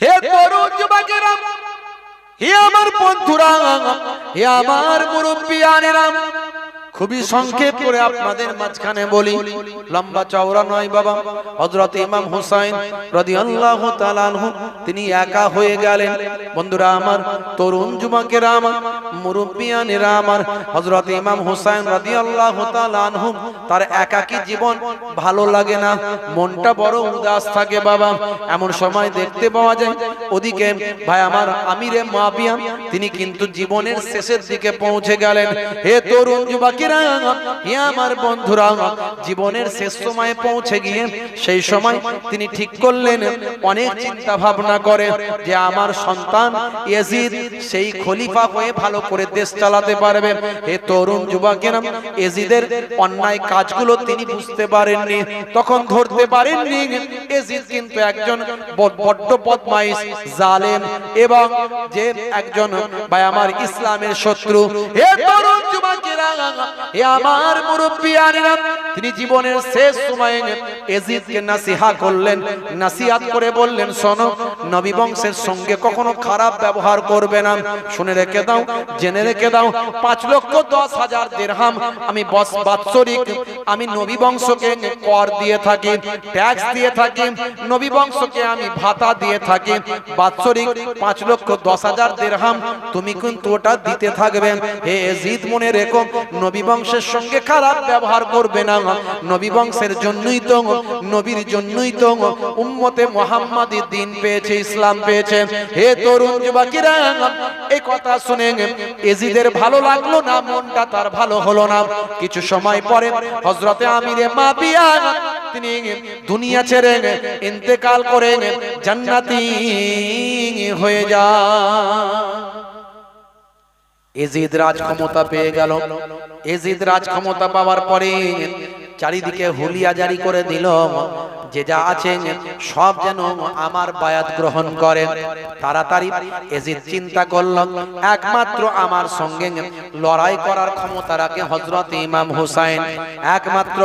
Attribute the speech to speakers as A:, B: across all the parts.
A: হে তরুণ যুবকেরা, হে আমার বন্ধুরা, হে আমার মুরব্বিয়ানেরা, খুবই সংক্ষেপ করে আপনাদের মাঝখানে বলি, লম্বা চওড়া নয় বাবা। হযরত ইমাম হুসাইন রাদিয়াল্লাহু তাআলা আনহু তিনি একা হয়ে গেলেন। বন্ধুরা আমার, তরুণ যুবকেরা আমার, মুরব্বিয়ানেরা আমার, হযরত ইমাম হুসাইন রাদিয়াল্লাহু তাআলা আনহু তার একাকী জীবন ভালো লাগে না, মনটা বড় উদাস থাকে বাবা। এমন সময় দেখতে পাওয়া যায় ওদিকে ভাই আমার আমিরে মুয়াবিয়া তিনি কিন্তু জীবনের শেষের দিকে পৌঁছে গেলেন। হে তরুণ যুবকেরা, হে আমার বন্ধুরা, জীবনের শেষ সময়ে পৌঁছে গিয়ে সেই সময় তিনি ঠিক করলেন, অনেক চিন্তা ভাবনা করে যে আমার সন্তান ইয়াজিদ সেই খলিফা হয়ে ভালো করে দেশ চালাতে পারবে। হে তরুণ যুবকেরা, ইয়াজিদের অন্যায় কাজগুলো তিনি বুঝতে পারেননি, তখন ধরতে পারেননি ইয়াজিদ কিন্তু একজন বড্ড বদমাইশ, জালেম এবং যে একজন ভাই আমার ইসলামের শত্রু। হে তরুণ যুবকেরা, হে আমার মুরব্বিয়ানেরা, তিনি জীবনের শেষ সময়ে ইয়াজিদকে নাসিহা করলেন, নাসিহাত করে বললেন, শোনো, নবী বংশের সঙ্গে কখনো খারাপ ব্যবহার করবে না। শুনে রেখে দাও, জেনে রেখে দাও, 5,10,000 দিরহাম আমি বাৎসরিক আমি নবী বংশকে কর দিয়ে থাকি, ট্যাক্স দিয়ে থাকি, নবী বংশকে আমি ভাতা দিয়ে থাকি, বাৎসরিক 5,10,000 দিরহাম তুমি কিন্তু ওটা দিতে থাকবে। হে ইয়াজিদ, মনে রেখো, নবী বংশের সঙ্গে খারাপ ব্যবহার করবে না। নবী বংশের জন্যই তো, নবীর জন্যই তো উম্মতে মুহাম্মাদি দ্বীন পেয়েছে, ইসলাম পেয়েছে। হে তরুণ যুবকেরা, এই কথা শুনে ইয়াজিদের ভালো লাগলো না, মনটা তার ভালো হলো না। কিছু সময় পরে হযরতে আমিরে মুয়াবিয়া তিনি দুনিয়া ছেড়ে ইন্তেকাল করে জান্নাতি হয়ে যায়। ইয়াজিদ রাজ ক্ষমতা পেয়ে গেল। ইয়াজিদ রাজ ক্ষমতা পাওয়ার পরে চারিদিকে হুলিয়া জারি করে দিল, যে যা আছে সব যেন আমার বায়াত গ্রহণ করে। তাড়াতাড়ি ইয়াজিদ চিন্তা করল, একমাত্র আমার সঙ্গে লড়াই করার ক্ষমতা রাখে হযরত ইমাম হুসাইন, একমাত্র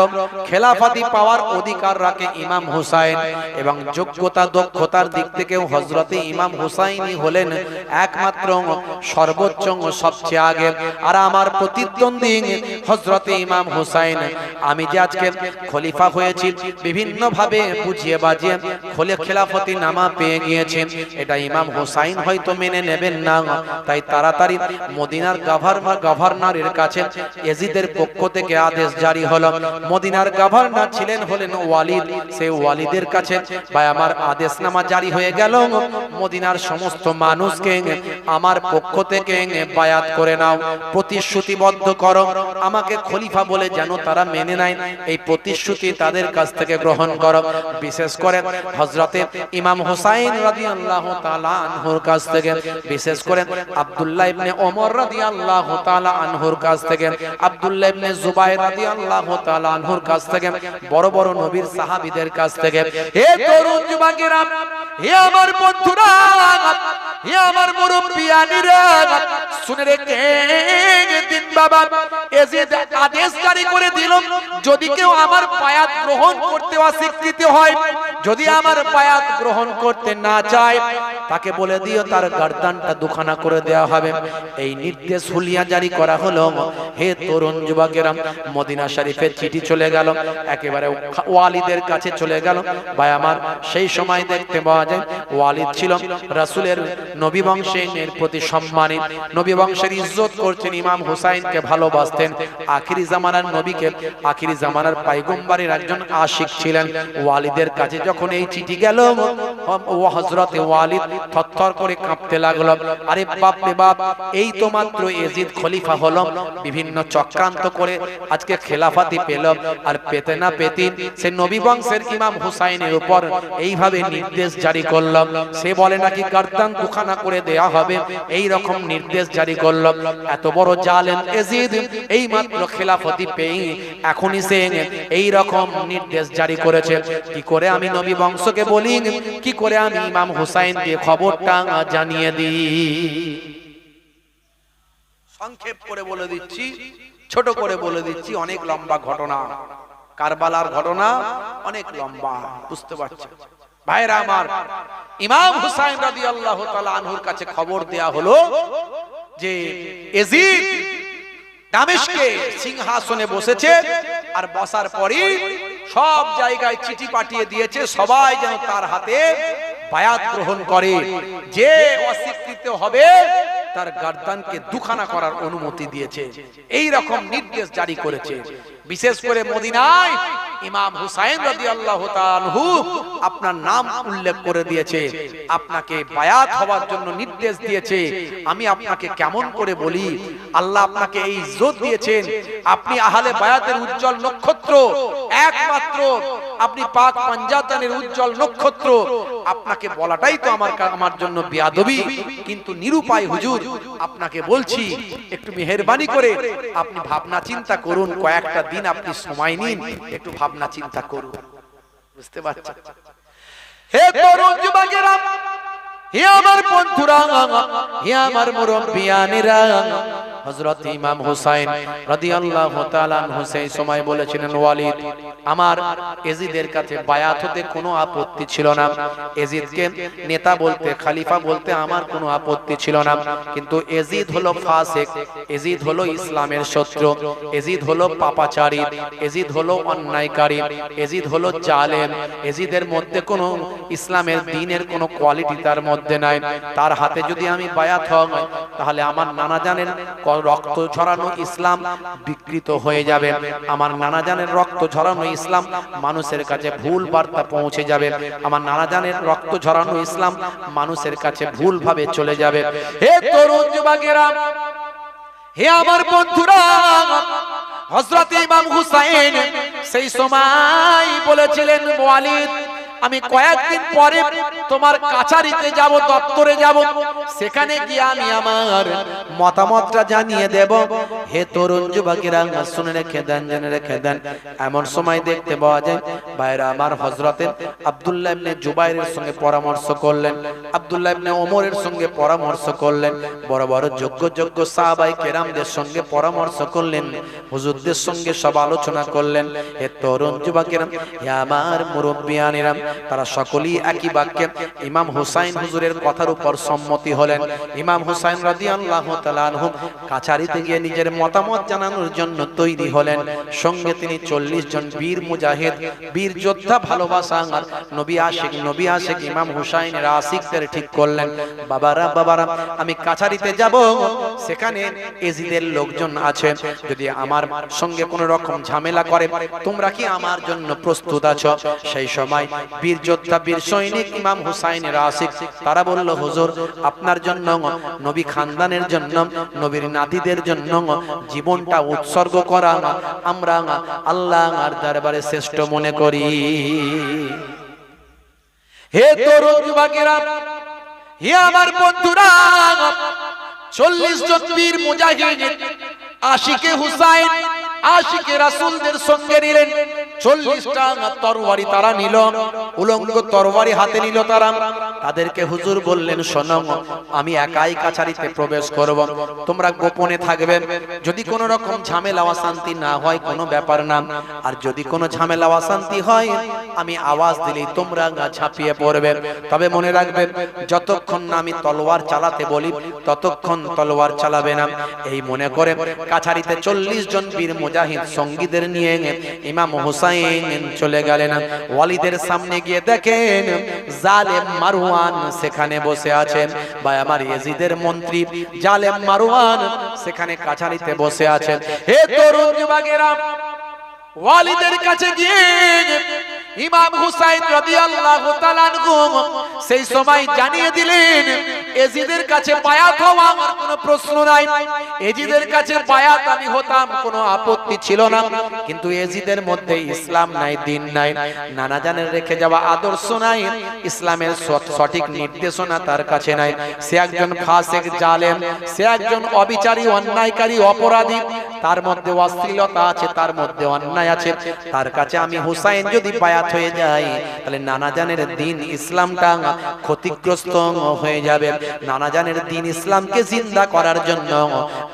A: খেলাফতি পাওয়ার অধিকার রাখে ইমাম হুসাইন, এবং যোগ্যতা দক্ষতার দিক থেকেও হযরত ইমাম হুসাইনই হলেন একমাত্র সর্বোচ্চ, সবচেয়ে আগে। আর আমার প্রতিদ্বন্দ্বী হযরত ইমাম হুসাইন, আমি যে আজকে খলিফা হয়েছি, বিভিন্ন ভাবে বুঝিয়ে বাজিয়ে খেলাফতি নামা পেয়ে গিয়েছেন, এটা ইমাম হুসাইন হয়তো মেনে নেবেন না। তাই তাড়াতাড়ি মদিনার গভর্নরের কাছে ইয়াজিদের পক্ষ থেকে আদেশ জারি হলো। মদিনার গভর্নর হলেন ওয়ালিদ, সেই ওয়ালিদের কাছে ভাই আমার আদেশনামা জারি হয়ে গেল, মদিনার সমস্ত মানুষকে আমার পক্ষ থেকে বায়াত করে নাও, প্রতিশ্রুতিবদ্ধ করো, আমাকে খলিফা বলে যেন তারা মেনে নেয়, এই প্রতিশ্রুতি তাদের কাছ থেকে গ্রহণ করো। বিশেষ করে হযরতে ইমাম হুসাইন রাদিয়াল্লাহু তাআলা আনহুর কাছ থেকে, বিশেষ করে আব্দুল্লাহ ইবনে ওমর রাদিয়াল্লাহু তাআলা আনহুর কাছ থেকে, আব্দুল্লাহ ইবনে জুবাইর রাদিয়াল্লাহু তাআলা আনহুর কাছ থেকে, বড় বড় নবীর সাহাবীদের কাছ থেকে। হে তরুণ যুবকেরা, হে আমার বন্ধুরা, হে আমার মুরব্বিয়ানেরা, শুনে রেখে দিন বাবা, ইয়াজিদ আদেশ জারি করে দিল, যদি কেউ আমার বায়াত গ্রহণ করতে অস্বীকৃতি হয়, যদি আমার বায়াত গ্রহণ করতে না চায়, তাকে বলে দিও তার গর্দানটা দুখানা করে দেওয়া হবে। এই নির্দেশ হুলিয়া জারি করা হলো। হে তরুণ যুবকেরা, মদিনা শরীফে চিঠি চলে গেল, একেবারে ওয়ালিদের কাছে চলে গেল। ভাই আমার, সেই সময় দেখতে পাওয়া যায় ওয়ালিদ ছিল রাসূলের নবী বংশের প্রতি সম্মানী, নবী বংশের ইজ্জত করছেন, ইমাম হুসাইনকে ভালোবাসতেন, আখিরি জামানার নবীকে, আখিরি জামানার পয়গম্বরের একজন আশিক ছিলেন। ওয়ালিদের কাছে যখন এই চিঠি গেল, ও হযরতে ওয়ালিদ থরথর করে কাঁপতে লাগলো। আরে বাপ রে বাপ, এই তো মাত্র ইয়াজিদ খলিফা হলো, বিভিন্ন চক্রান্ত করে আজকে খেলাফতি পেল, আর পেতে না পেতে সে নবী বংশের ইমাম হুসাইনের উপর এইভাবে নির্দেশ জারি করল। সে বলে নাকি গর্দান দুখানা করে দেয়া হবে, এই রকম নির্দেশ জারি করল। এত বড় জালেম ইয়াজিদ এই মাত্র খেলাফতি পেয়ে এখনই সে এই রকম নির্দেশ জারি করেছে। কি করে আমি নবী বংশকে বলি, কি করে আমি ইমাম হুসাইনকে খবরটা জানিয়ে দিই? সংক্ষেপ করে বলে দিচ্ছি, ছোট করে বলে দিচ্ছি, অনেক লম্বা ঘটনা, কারবালার ঘটনা অনেক লম্বা, বুঝতে পারছেন? ভাইরা আমার, ইমাম হুসাইন রাদিয়াল্লাহু তাআলা আনহুর কাছে খবর দেয়া হলো যে ইয়াজিদ দামেস্কে সিংহাসনে বসেছে, আর বসার পরই সব জায়গায় চিঠি পাঠিয়ে দিয়েছে সবাই যেন তার হাতে বায়াত গ্রহণ করে, যে অস্বীকৃত হবে তার গর্দানকে দুখানা করার অনুমতি দিয়েছে। এই রকম নির্দেশ জারি করেছে। বিশেষ করে মদিনায় ইমাম হুসাইন রাদিয়াল্লাহু তাআলা আনহু আপনার নাম উল্লেখ করে দিয়েছে, আপনাকে বায়াত হওয়ার জন্য নির্দেশ দিয়েছে। আমি আপনাকে কেমন করে বলি, আল্লাহ আপনাকে এই ইজ্জত দিয়েছেন, আপনি আহলে বায়াতের উজ্জ্বল নক্ষত্র, একমাত্র আপনি পাক পাঞ্জাতানের উজ্জ্বল নক্ষত্র, আপনাকে বলাটাই তো আমার জন্য বেয়াদবি, কিন্তু নিরুপায় হুজুর আপনাকে বলছি, একটু মেহেরবানি করে আপনি ভাবনা চিন্তা করুন, কয়েকটা দিন আপনি সময় নিন, একটু ভাবনা চিন্তা করুন। বুঝতে পারছেন? হে তরুণ যুবকেরা, হে আমার বন্ধুরা, হে আমার মুরব্বিয়ানেরা, হযরত ইমাম হুসাইন রাদিয়াল্লাহু তাআলা আনহু সেই সময় বলেছিলেন, ওয়ালিদ, আমার ইয়াজিদের কাছে বায়াত হতে কোনো আপত্তি ছিল না, ইয়াজিদকে নেতা বলতে, খলিফা বলতে আমার কোনো আপত্তি ছিল না, কিন্তু ইয়াজিদ হলো ফাসিক, ইয়াজিদ হলো ইসলামের শত্রু, ইয়াজিদ হলো পাপাচারী, ইয়াজিদ হলো অন্যায়কারী, ইয়াজিদ হলো জালেম, ইয়াজিদের মধ্যে কোনো ইসলামের দ্বীনের কোনো কোয়ালিটি তার মধ্যে নাই। তার হাতে যদি আমি বায়াত হই, তাহলে আমার নানা জানের রক্ত ঝরানো ইসলাম বিকৃত হয়ে যাবে, আমার নানা জানের রক্ত ঝরানো ইসলাম মানুষের কাছে ভুল বার্তা পৌঁছে যাবে, আমার নানা জানের রক্ত ঝরানো ইসলাম মানুষের কাছে ভুল ভাবে চলে যাবে। হে তরুণ যুবকেরা, হে আমার বন্ধুরা, হযরত ইমাম হুসাইন সেই সময় বলেছিলেন, ওয়ালিদ, আমি কয়েকদিন পরে তোমার কাছারিতে যাব, দপ্তরে যাব, সেখানে গিয়ে আমি আমার মতামতটা জানিয়ে দেব। হে তরুণ যুবকেরা, শুনে রেখে দেন, জেনে রেখে দেন, এমন সময় দেখতে পাওয়া যায় ভাইরা আমার, হযরতে আব্দুল্লাহ ইবনে জুবাইরের সঙ্গে পরামর্শ করলেন, আব্দুল্লাহ ইবনে ওমরের সঙ্গে পরামর্শ করলেন, বড় বড় যোগ্য সাহাবায়ে কেরামদের সঙ্গে পরামর্শ করলেন, হুজুরদের সঙ্গে সব আলোচনা করলেন। হে তরুণ যুবকেরা, হে আমার মুরব্বিয়ানেরা, তারা সকলেই একই বাক্যে ইমাম হুসাইন হুজুরের কথার উপর সম্মতি হলেন। ইমাম হুসাইন রাদিয়াল্লাহু তাআলা আনহু কাছারিতে গিয়ে নিজের মতামত জানানোর জন্য তৈরি হলেন। সঙ্গে তিনি 40 জন বীর মুজাহিদ, বীর যোদ্ধা, ভালোবাসা আর নবী আশিক ইমাম হুসাইনের আশিকদের ঠিক করলেন, বাবারা আমি কাছারিতে যাব, সেখানে ইয়াজিদের লোকজন আছে, যদি আমার সঙ্গে কোনো রকম ঝামেলা করে, তোমরা কি আমার জন্য প্রস্তুত আছো? সেই সময় বীর যোদ্ধা, বীর সৈনিক ইমাম হুসাইনের আশিক তারা বলল, হুজুর, আপনার জন্য, নবী খানদানের জন্য, নবীর নাতিদের জন্য জীবনটা উৎসর্গ করা আমরা আল্লাহর দরবারে শ্রেষ্ঠ মনে করি। হে তরুণ যুবকেরা, হে আমার বন্ধুরা, 40 জন বীর মুজাহিদ আশিকে হুসাইন, আশিকে রাসূলদের সঙ্গে নিলেন। 40টা তরবারি তারা নিল, উলঙ্গ তরবারি হাতে নিল তারা। তাদেরকে হুজুর বললেন, শোনো, আমি একাই কাছারিতে প্রবেশ করব, তোমরা গোপনে থাকবে, যদি কোনো রকম ঝামেলা অশান্তি না হয় কোনো ব্যাপার না, আর যদি কোনো ঝামেলা অশান্তি হয় আমি আওয়াজ দিলেই তোমরা ঝাঁপিয়ে পড়বে। তবে মনে রাখবে, যতক্ষণ না আমি তলোয়ার চালাতে বলি ততক্ষণ তলোয়ার চালাবে না। এই মনে করে কাছারিতে 40 জন বীর মুজাহিদ সঙ্গীদের নিয়ে ইমাম হুসাইন চলে গেলেন। ওয়ালিদের সামনে গিয়ে দেখেন জালেম মারওয়ান সেখানে বসে আছেন, বা আমার ইয়াজিদের মন্ত্রী জালেম মারওয়ান সেখানে কাছারিতে বসে আছেন। হে তরুণ যুবকেরা, ওয়ালিদের কাছে গিয়ে ইমাম হুসাইন রাদিয়াল্লাহু তাআলা আনহু সেই সময় জানিয়ে দিলেন, ইয়াজিদের কাছে বায়াত হওয়া আমার কোনো প্রশ্ন নাই, ইয়াজিদের কাছে বায়াত আমি হতাম, কোনো আপত্তি ছিল না, কিন্তু ইয়াজিদের মধ্যে ইসলাম নাই, দ্বীন নাই, নানা জানের রেখে যাওয়া আদর্শ নাই, ইসলামের সঠিক নির্দেশনা তার কাছে নাই, সে একজন ফাসিক, জালেম, সে একজন অবিচারী, অন্যায়কারী, অপরাধী, তার মধ্যে অশ্লীলতা আছে, তার মধ্যে অন্যায় আছে, তার কাছে আমি হুসাইন যদি বায়াত হয়ে যায় তাহলে নানা জানের দ্বীন ইসলামটা ক্ষতিগ্রস্ত হয়ে যাবে, নানা জানের দ্বীন ইসলামকে জিন্দা করার জন্য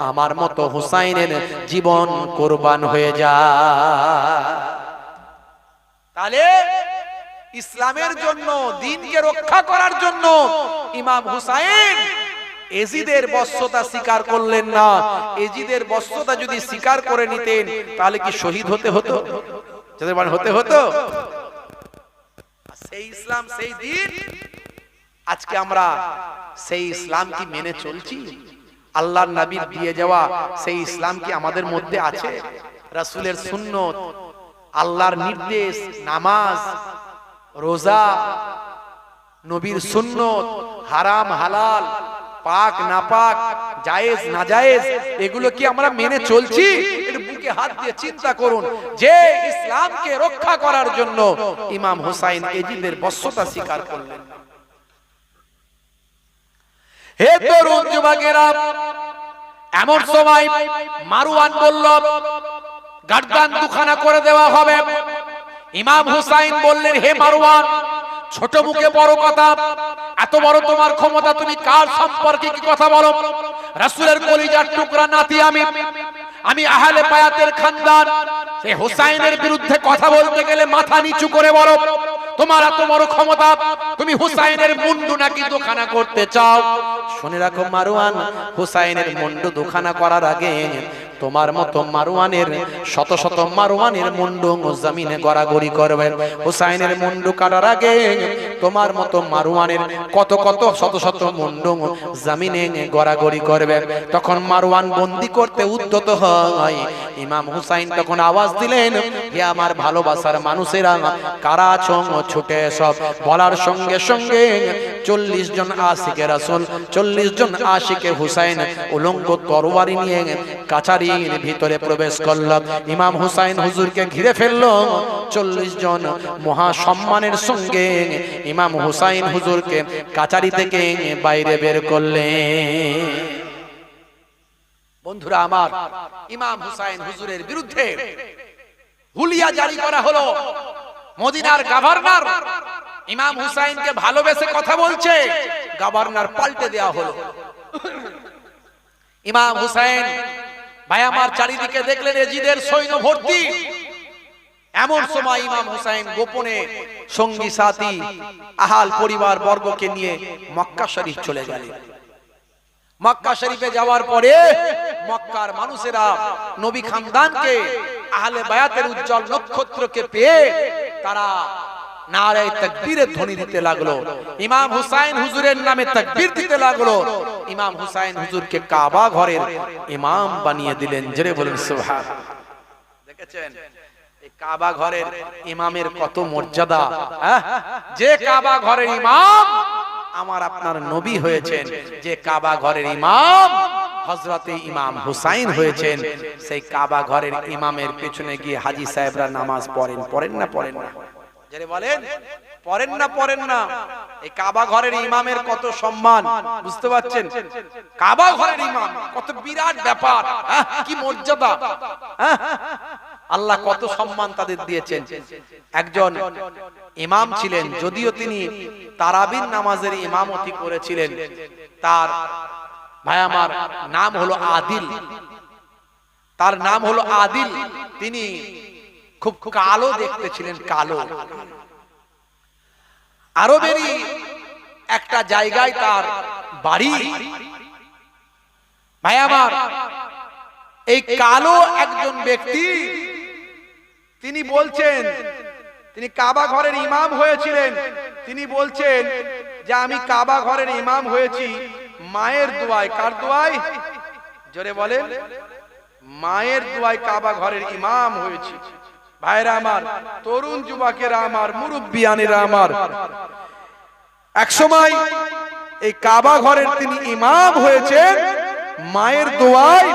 A: আমার মতো হুসাইনের জীবন কুরবান হয়ে যায়। তাহলে ইসলামের জন্য, দ্বীনকে রক্ষা করার জন্য ইমাম হুসাইন এজিদের বশ্যতা স্বীকার করলেন না। এজিদের বশ্যতা যদি স্বীকার করে নিতেন তাহলে কি শহীদ হতে হতো? হতে হতো। সেই ইসলাম, সেই দ্বীন, আজকে আমরা সেই ইসলাম কি মেনে চলছি? আল্লাহর নবীর দিয়ে যাওয়া সেই ইসলাম কি আমাদের মধ্যে আছে? রাসূলের সুন্নত, আল্লাহর নির্দেশ, নামাজ, রোজা, নবীর সুন্নত, হারাম হালাল, পাক নাপাক, জায়েজ নাজায়েজ, এগুলো কি আমরা মেনে চলছি? একটু বুকে হাত দিয়ে চিন্তা করুন যে ইসলামকে রক্ষা করার জন্য ইমাম হুসাইন এজিদের বশ্যতা স্বীকার করলেন। হে তরুণ যুবকেরা, এমন সময় মারওয়ান বলল গর্দান দুখানা করে দেওয়া হবে। ইমাম হুসাইন বললেন, হে মারওয়ান, ছোট মুখে বড় কথা, এত বড় তোমার ক্ষমতা, তুমি কার সম্পর্কে কি কথা বলো? রাসূলের কলিজার টুকরা নাতি আমি আহলে বায়াতের খানদান, সেই হুসাইনের বিরুদ্ধে কথা বলতে গেলে মাথা নিচু করে বলো, তোমার এত বড় ক্ষমতা, তুমি হুসাইনের মুন্ডু নাকি দোখানা করতে চাও? শুনে রাখো মারওয়ান, হুসাইনের মুন্ডু দোখানা করার আগে তোমার মতো মারওয়ানের শত শত মারওয়ানের মুন্ডু জমিনে গড়াগড়ি করবে। হুসাইনের মুন্ডু কাটার আগে তোমার মতো মারওয়ানের কত কত শত শত মুন্ডু জমিনে গড়াগড়ি করবে। তখন মারওয়ান বন্দি করতে উদ্যত হয়। ইমাম হুসাইন তখন আওয়াজ দিলেন, হে আমার ভালোবাসার মানুষেরা, কারা আছো ছুটে এসো। বলার সঙ্গে সঙ্গে 40 জন আশিকে রাসূল, 40 জন আশিকে হুসাইন উলঙ্গ তরবারি নিয়ে কাছারির ভিতরে প্রবেশ করল। ইমাম হুসাইন হুজুরকে ঘিরে ফেলল। 40 জন মহা সম্মানের সঙ্গে ইমাম হুসাইন হুজুরকে কাছারি থেকে বাইরে বের করলেন। বন্ধুরা আমার, ইমাম হুসাইন হুজুরের বিরুদ্ধে হুলিয়া জারি করা হলো। মদিনার গভর্নর ইমাম হুসাইনকে ভালোবেসে কথা বলছে, গভর্নর পাল্টে দেওয়া হলো। ইমাম হুসাইন ভাই আমার চারিদিকে দেখলেন এজিদের সৈন্য ভর্তি। এমন সময় ইমাম হুসাইন গোপনে সঙ্গী সাথী আহাল পরিবার বর্গকে নিয়ে মক্কা শরীফ চলে গেলেন। মক্কা শরীফে যাওয়ার পরে মক্কার মানুষেরা নবী খানদানকে, আহলে বায়াতের উজ্জ্বল নক্ষত্রকে পেয়ে তারা নারে তাকবীরের ধ্বনি দিতে লাগলো। ইমাম হুসাইন হুজুরের নামে তাকবীর দিতে লাগলো। ইমাম হুসাইন হুজুরকে কাবা ঘরের ইমাম বানিয়ে দিলেন। জোরে বলুন সুবহানাল্লাহ। দেখেছেন এই কাবা ঘরের ইমামের কত মর্যাদা? যে কাবা ঘরের ইমাম আমার আপনার নবী হয়েছেন, যে কাবা ঘরের ইমাম হযরতে ইমাম হুসাইন হয়েছেন, সেই কাবা ঘরের ইমামের পেছনে গিয়ে হাজী সাহেবরা নামাজ পড়েন, পড়েন না পড়েন না? যারা বলেন পড়েন না পড়েন না? এই কাবা ঘরের ইমামের কত সম্মান বুঝতে পারছেন? কাবা ঘরের ইমাম কত বিরাট ব্যাপার, কি মর্যাদা! আল্লাহ কত সম্মান তাদের দিয়েছেন। একজন ইমাম ছিলেন, যদিও তিনি তারাবির নামাজের ইমামতি করেছিলেন। তার ভাই আমার নাম হলো আদিল, তার নাম হলো আদিল। তিনি খুব কালো দেখতে ছিলেন, কালো। আরবেরই একটা জায়গায় তার বাড়ি। ভাই আমার এই কালো একজন ব্যক্তি, তিনি বলছেন, তিনি কাবা ঘরের ইমাম হয়েছিলেন। তিনি বলছেন যে আমি কাবা ঘরের ইমাম হয়েছি মায়ের দোয়ায়। কার দোয়ায়? জোরে বলেন। মায়ের দোয়ায় কাবা ঘরের ইমাম হয়েছি। ভাইরা আমার, তরুণ যুবকেরা আমার, মুরব্বিয়ানেরা আমার, এক সময় এই কাবা ঘরের তিনি ইমাম হয়েছেন মায়ের দোয়ায়।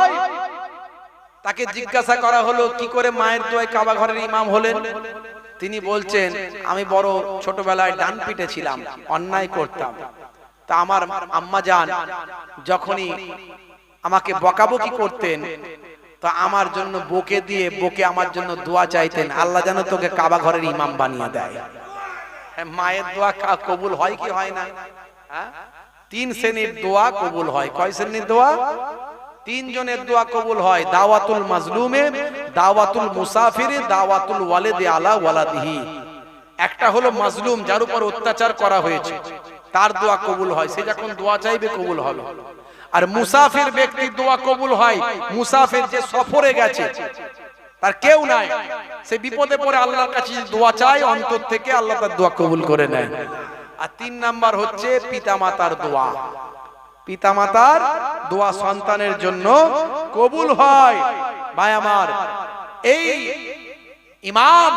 A: তাকে জিজ্ঞাসা করা হলো, কি করে মায়ের দোয়ায় কাবা ঘরের ইমাম হলেন? তিনি বলছেন, আমি বড় ছোটবেলায় ডান পিটে ছিলাম, অন্যায় করতাম। তা আমার আম্মা জান যখনই আমাকে বকাবকি করতেন, তো আমার জন্য বকে দিয়ে বকে আমার জন্য দোয়া চাইতেন, আল্লাহ যেন তোকে কাবা ঘরের ইমাম বানিয়ে দেয়। মায়ের দোয়া কবুল হয় কি হয় না? 3 শ্রেণীর দোয়া কবুল হয়। কয় শ্রেণীর দোয়া? 3 জনের দোয়া কবুল হয়। দাওয়াতুল মাজলুমে, দাওয়াতুল মুসাফিরে, দাওয়াতুল ওয়ালিদি আলা ওয়ালাদিহি। একটা হলো মাজলুম, যার উপর অত্যাচার করা হয়েছে, তার দোয়া কবুল হয়, সে যখন দোয়া চাইবে কবুল হবে। আর মুসাফির ব্যক্তির দোয়া কবুল হয়, মুসাফির যে সফরে গেছে, তার কেউ নাই, সে বিপদে পড়ে আল্লাহর কাছে দোয়া চায়, অন্তর থেকে আল্লাহ তার দোয়া কবুল করে নেয়। আর 3 নাম্বার হচ্ছে পিতামাতার দোয়া। পিতামাতার দোয়া সন্তানের জন্য কবুল হয়। ভাই আমার, এই ইমাম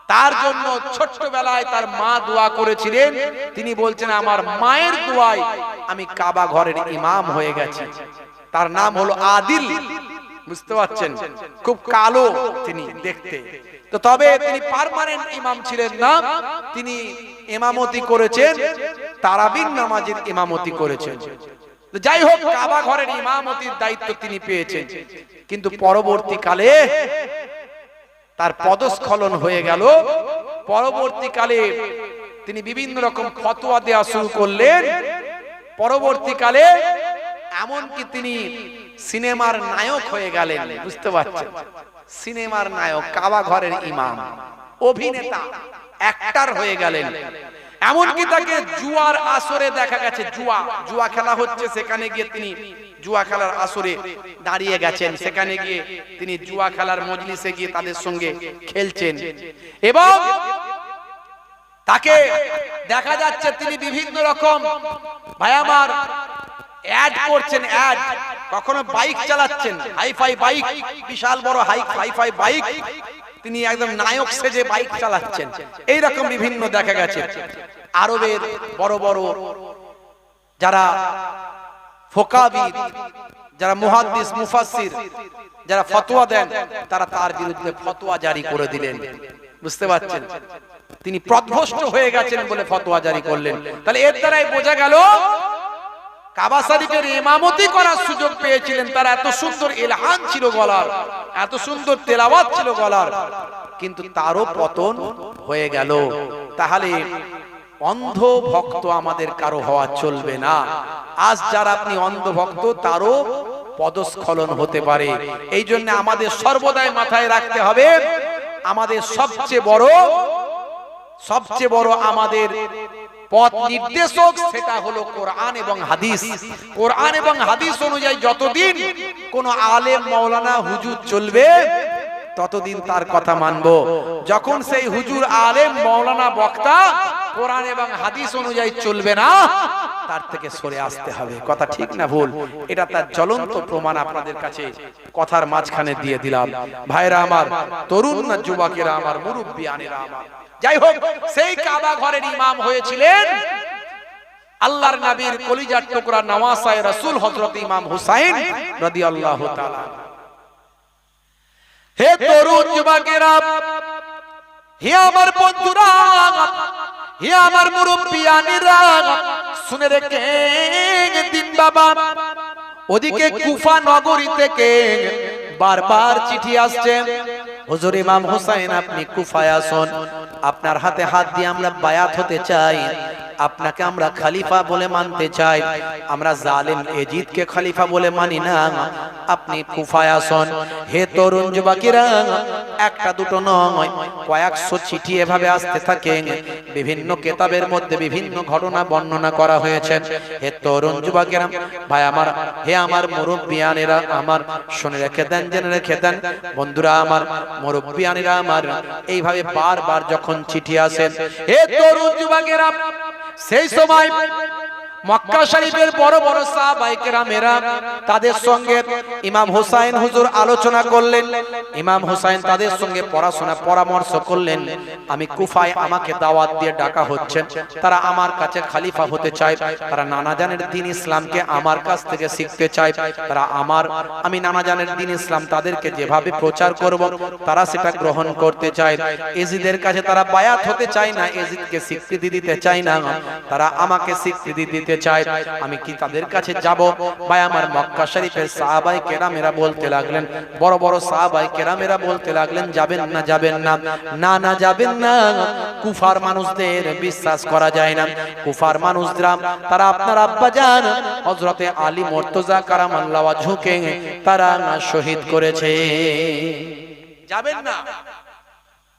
A: তার জন্য ছোট্টবেলায় তার মা দোয়া করেছিলেন, তিনি বলছেন আমার মায়ের দোয়ায় আমি কাবা ঘরের ইমাম হয়ে গেছি। তার নাম হলো আদিল, বুঝতে পারছেন, খুব কালো তিনি দেখতে। তো তবে তিনি পার্মানেন্ট ইমাম ছিলেন না, তিনি ইমামতি করেছেন, তারাবির নামাজের ইমামতি করেছেন। যাই হোক, কাবা ঘরের ইমামতির দায়িত্ব তিনি পেয়েছেন, কিন্তু পরবর্তীকালে তার পদস্খলন হয়ে গেল। পরবর্তীকালে তিনি বিভিন্ন রকম ফতোয়া দেওয়া শুরু করলেন। পরবর্তীকালে এমনকি তিনি সিনেমার নায়ক হয়ে গেলেন, বুঝতে পারছেন, সিনেমার নায়ক, কাবা ঘরের ইমাম, অভিনেতা, অ্যাক্টর হয়ে গেলেন। এমনকি তাকে জুয়ার আসরে দেখা গেছে, জুয়া খেলা হচ্ছে, সেখানে গিয়ে তিনি জুয়া খেলার আসরে দাঁড়িয়ে গেছেন, সেখানে গিয়ে তিনি জুয়া খেলার মজলিসে গিয়ে তাদের সঙ্গে খেলছেন, এবং তাকে দেখা যাচ্ছে তিনি বিভিন্ন রকম, ভাই আমার, অ্যাড করছেন, অ্যাড, কখনো বাইক চালাচ্ছেন, হাইফাই বাইক, বিশাল বড় হাইফাই বাইক, তিনি একদম নায়ক সেজে বাইক চালাচ্ছেন, এইরকম বিভিন্ন দেখা গেছে। আরবের বড় বড় যারা ফোকাবিদ, যারা মুহাদ্দিস, মুফাসসির, যারা ফতোয়া দেন, তারা তার বিরুদ্ধে ফতোয়া জারি করে দিলেন, বুঝতে পারছেন, তিনি পথভ্রষ্ট হয়ে গেছেন বলে ফতোয়া জারি করলেন। তাহলে এর দ্বারাই বোঝা গেল কাবা শরীফের ইমামতি করার সুযোগ পেয়েছিলেন, তার এত সুন্দর ইলহান ছিল গলার, এত সুন্দর তেলাওয়াত ছিল গলার, কিন্তু তারও পতন হয়ে গেল। তাহলে অন্ধ ভক্ত আমাদের কারো হওয়া চলবে না। আজ যারা আপনি অন্ধ ভক্ত, তারও পদস্খলন হতে পারে। এই জন্য আমাদের সর্বদাই মাথায় রাখতে হবে, আমাদের সবচেয়ে বড় আমাদের পথ নির্দেশক সেটা হলো কোরআন এবং হাদিস। কোরআন এবং হাদিস অনুযায়ী যতদিন কোন আলেম, মাওলানা, হুজুর চলবে, ততদিন তার কথা মানবো। যখন সেই হুজুর, আলেম, মাওলানা, বক্তা কোরআন এবং হাদিস অনুযায়ী চলবে না, তার থেকে সরে আসতে হবে। কথা ঠিক না ভুল? এটা তার জ্বলন্ত প্রমাণ আপনাদের কাছে কথার মাঝখানে দিয়ে দিলাম। ভাইরা আমার, তরুণ না যুবকেরা আমার, মুরব্বিয়ানেরা আমার, যাই হোক, সেই কাবা ঘরের ইমাম হয়েছিলেন আল্লাহর নবীর কলিজার টুকরা নওয়াসায়ে রাসূল হযরত ইমাম হুসাইন রাদিয়াল্লাহু তাআলা। হে তরুণ যুবকেরা, হে আমার বন্ধুরা, হে আমার মুরব্বিয়ানেরা, শুনে রেখেন দিন বাবা, ওদিকে কুফা নগরী থেকে বারবার চিঠি আসছে, হুজুর ইমাম হুসাইন আপনি কুফায় আসুন, আপনার হাতে হাত দিয়ে আমরা বায়াত হতে চাই, আপনাকে আমরা খলিফা বলে মানতে চাই, আমরা জালেম এজিদকে খলিফা বলে মানি না, আপনি কুফায় আসুন। হে তরুণ যুবকেরা, একটা দুটো নয়, কয়েকশো চিঠি এভাবে আসতে থাকে। বিভিন্ন কিতাবের মধ্যে বিভিন্ন ঘটনা বর্ণনা করা হয়েছে। হে তরুণ যুবকেরা, ভাই আমার, হে আমার মুরব্বিয়ানেরা আমার, শুনে রেখে দেন, জেনে রেখে দেন, বন্ধুরা আমার, মুরব্বিয়ানেরা আমার, এইভাবে বারবার যখন চিঠি আসে, হে তরুণ যুবকেরা, সেই সময় মক্কা শরীফের বড় বড় সাহাবায়ে কেরামেরা, তাদের সঙ্গে ইমাম হুসাইন হুজুর আলোচনা করলেন। ইমাম হুসাইন তাদের সঙ্গে পরামর্শ করলেন, আমি কুফায়, আমাকে দাওয়াত দিয়ে ডাকা হচ্ছে, তারা আমার কাছে খলিফা হতে চায়, তারা নানা জানের দ্বীন ইসলামকে আমার কাছ থেকে শিখতে চায়, তারা আমি নানা জানের দ্বীন ইসলাম তাদেরকে যেভাবে প্রচার করব, তারা সেটা গ্রহণ করতে চায়। এজিদের কাছে তারা বায়াত হতে চায় না, এজিদকে স্বীকৃতি দিতে চায় না, তারা আমাকে স্বীকৃতি দিতে চায়। আমি কি তাদের কাছে যাব? ভাই আমার, মক্কা শরীফের সাহাবায়ে কেরামেরা বলতে লাগলেন, বড় বড় সাহাবায়ে কেরামেরা বলতে লাগলেন, যাবেন না, যাবেন না, না না যাবেন না, কুফার মানুষদের বিশ্বাস করা যায় না, কুফার মানুষরা তারা আপনার আব্বা জান হযরতে আলী মুর্তজা কারামাল্লাহু ওয়াজহুকে তারা শহীদ করেছে, যাবেন না।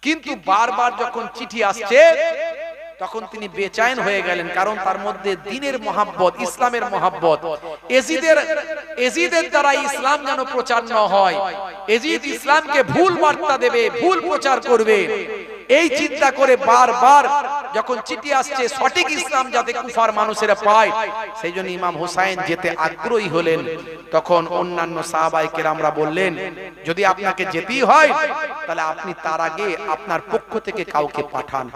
A: কিন্তু বারবার যখন চিঠি আসছে তখন তিনি বেচैन হয়ে গেলেন, কারণ তার মধ্যে দ্বীনের মহব্বত, ইসলামের মহব্বত। এজিদের দ্বারা ইসলাম যেন প্রচার না হয়, এজিদ ইসলামকে ভুল বার্তা দেবে, ভুল প্রচার করবে, এই চিন্তা করে বারবার যখন চিঠি আসছে সঠিক ইসলাম যাতে কুফার মানুষেরা পায়, সেই জন্য ইমাম হুসাইন যেতে আগ্রহী হলেন। তখন অন্যান্য সাহাবায়ে কেরামরা বললেন, যদি আপনাকে যেতেই হয় তাহলে আপনি তার আগে আপনার পক্ষ থেকে কাউকে পাঠান,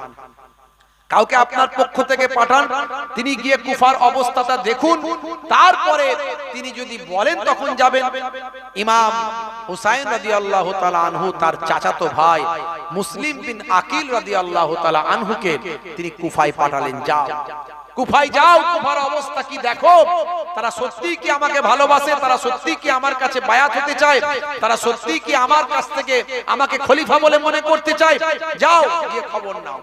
A: কাউকে আপনার পক্ষ থেকে পাঠান, তিনি গিয়ে কুফার অবস্থাটা দেখুন, তারপরে তিনি যদি বলেন তখন যাবেন। ইমাম হুসাইন রাদিয়াল্লাহু তাআলা আনহু তার চাচাতো ভাই মুসলিম বিন আকিল রাদিয়াল্লাহু তাআলা আনহুকে তিনি কুফায় পাঠালেন, যাও কুফায় যাও, কুফার অবস্থা কি দেখো, তারা সত্যি কি আমাকে ভালোবাসে, তারা সত্যি কি আমার কাছে বায়াত হতে চায়, তারা সত্যি কি আমার কাছ থেকে আমাকে খলিফা বলে মনে করতে চায়, যাও গিয়ে খবর নাও।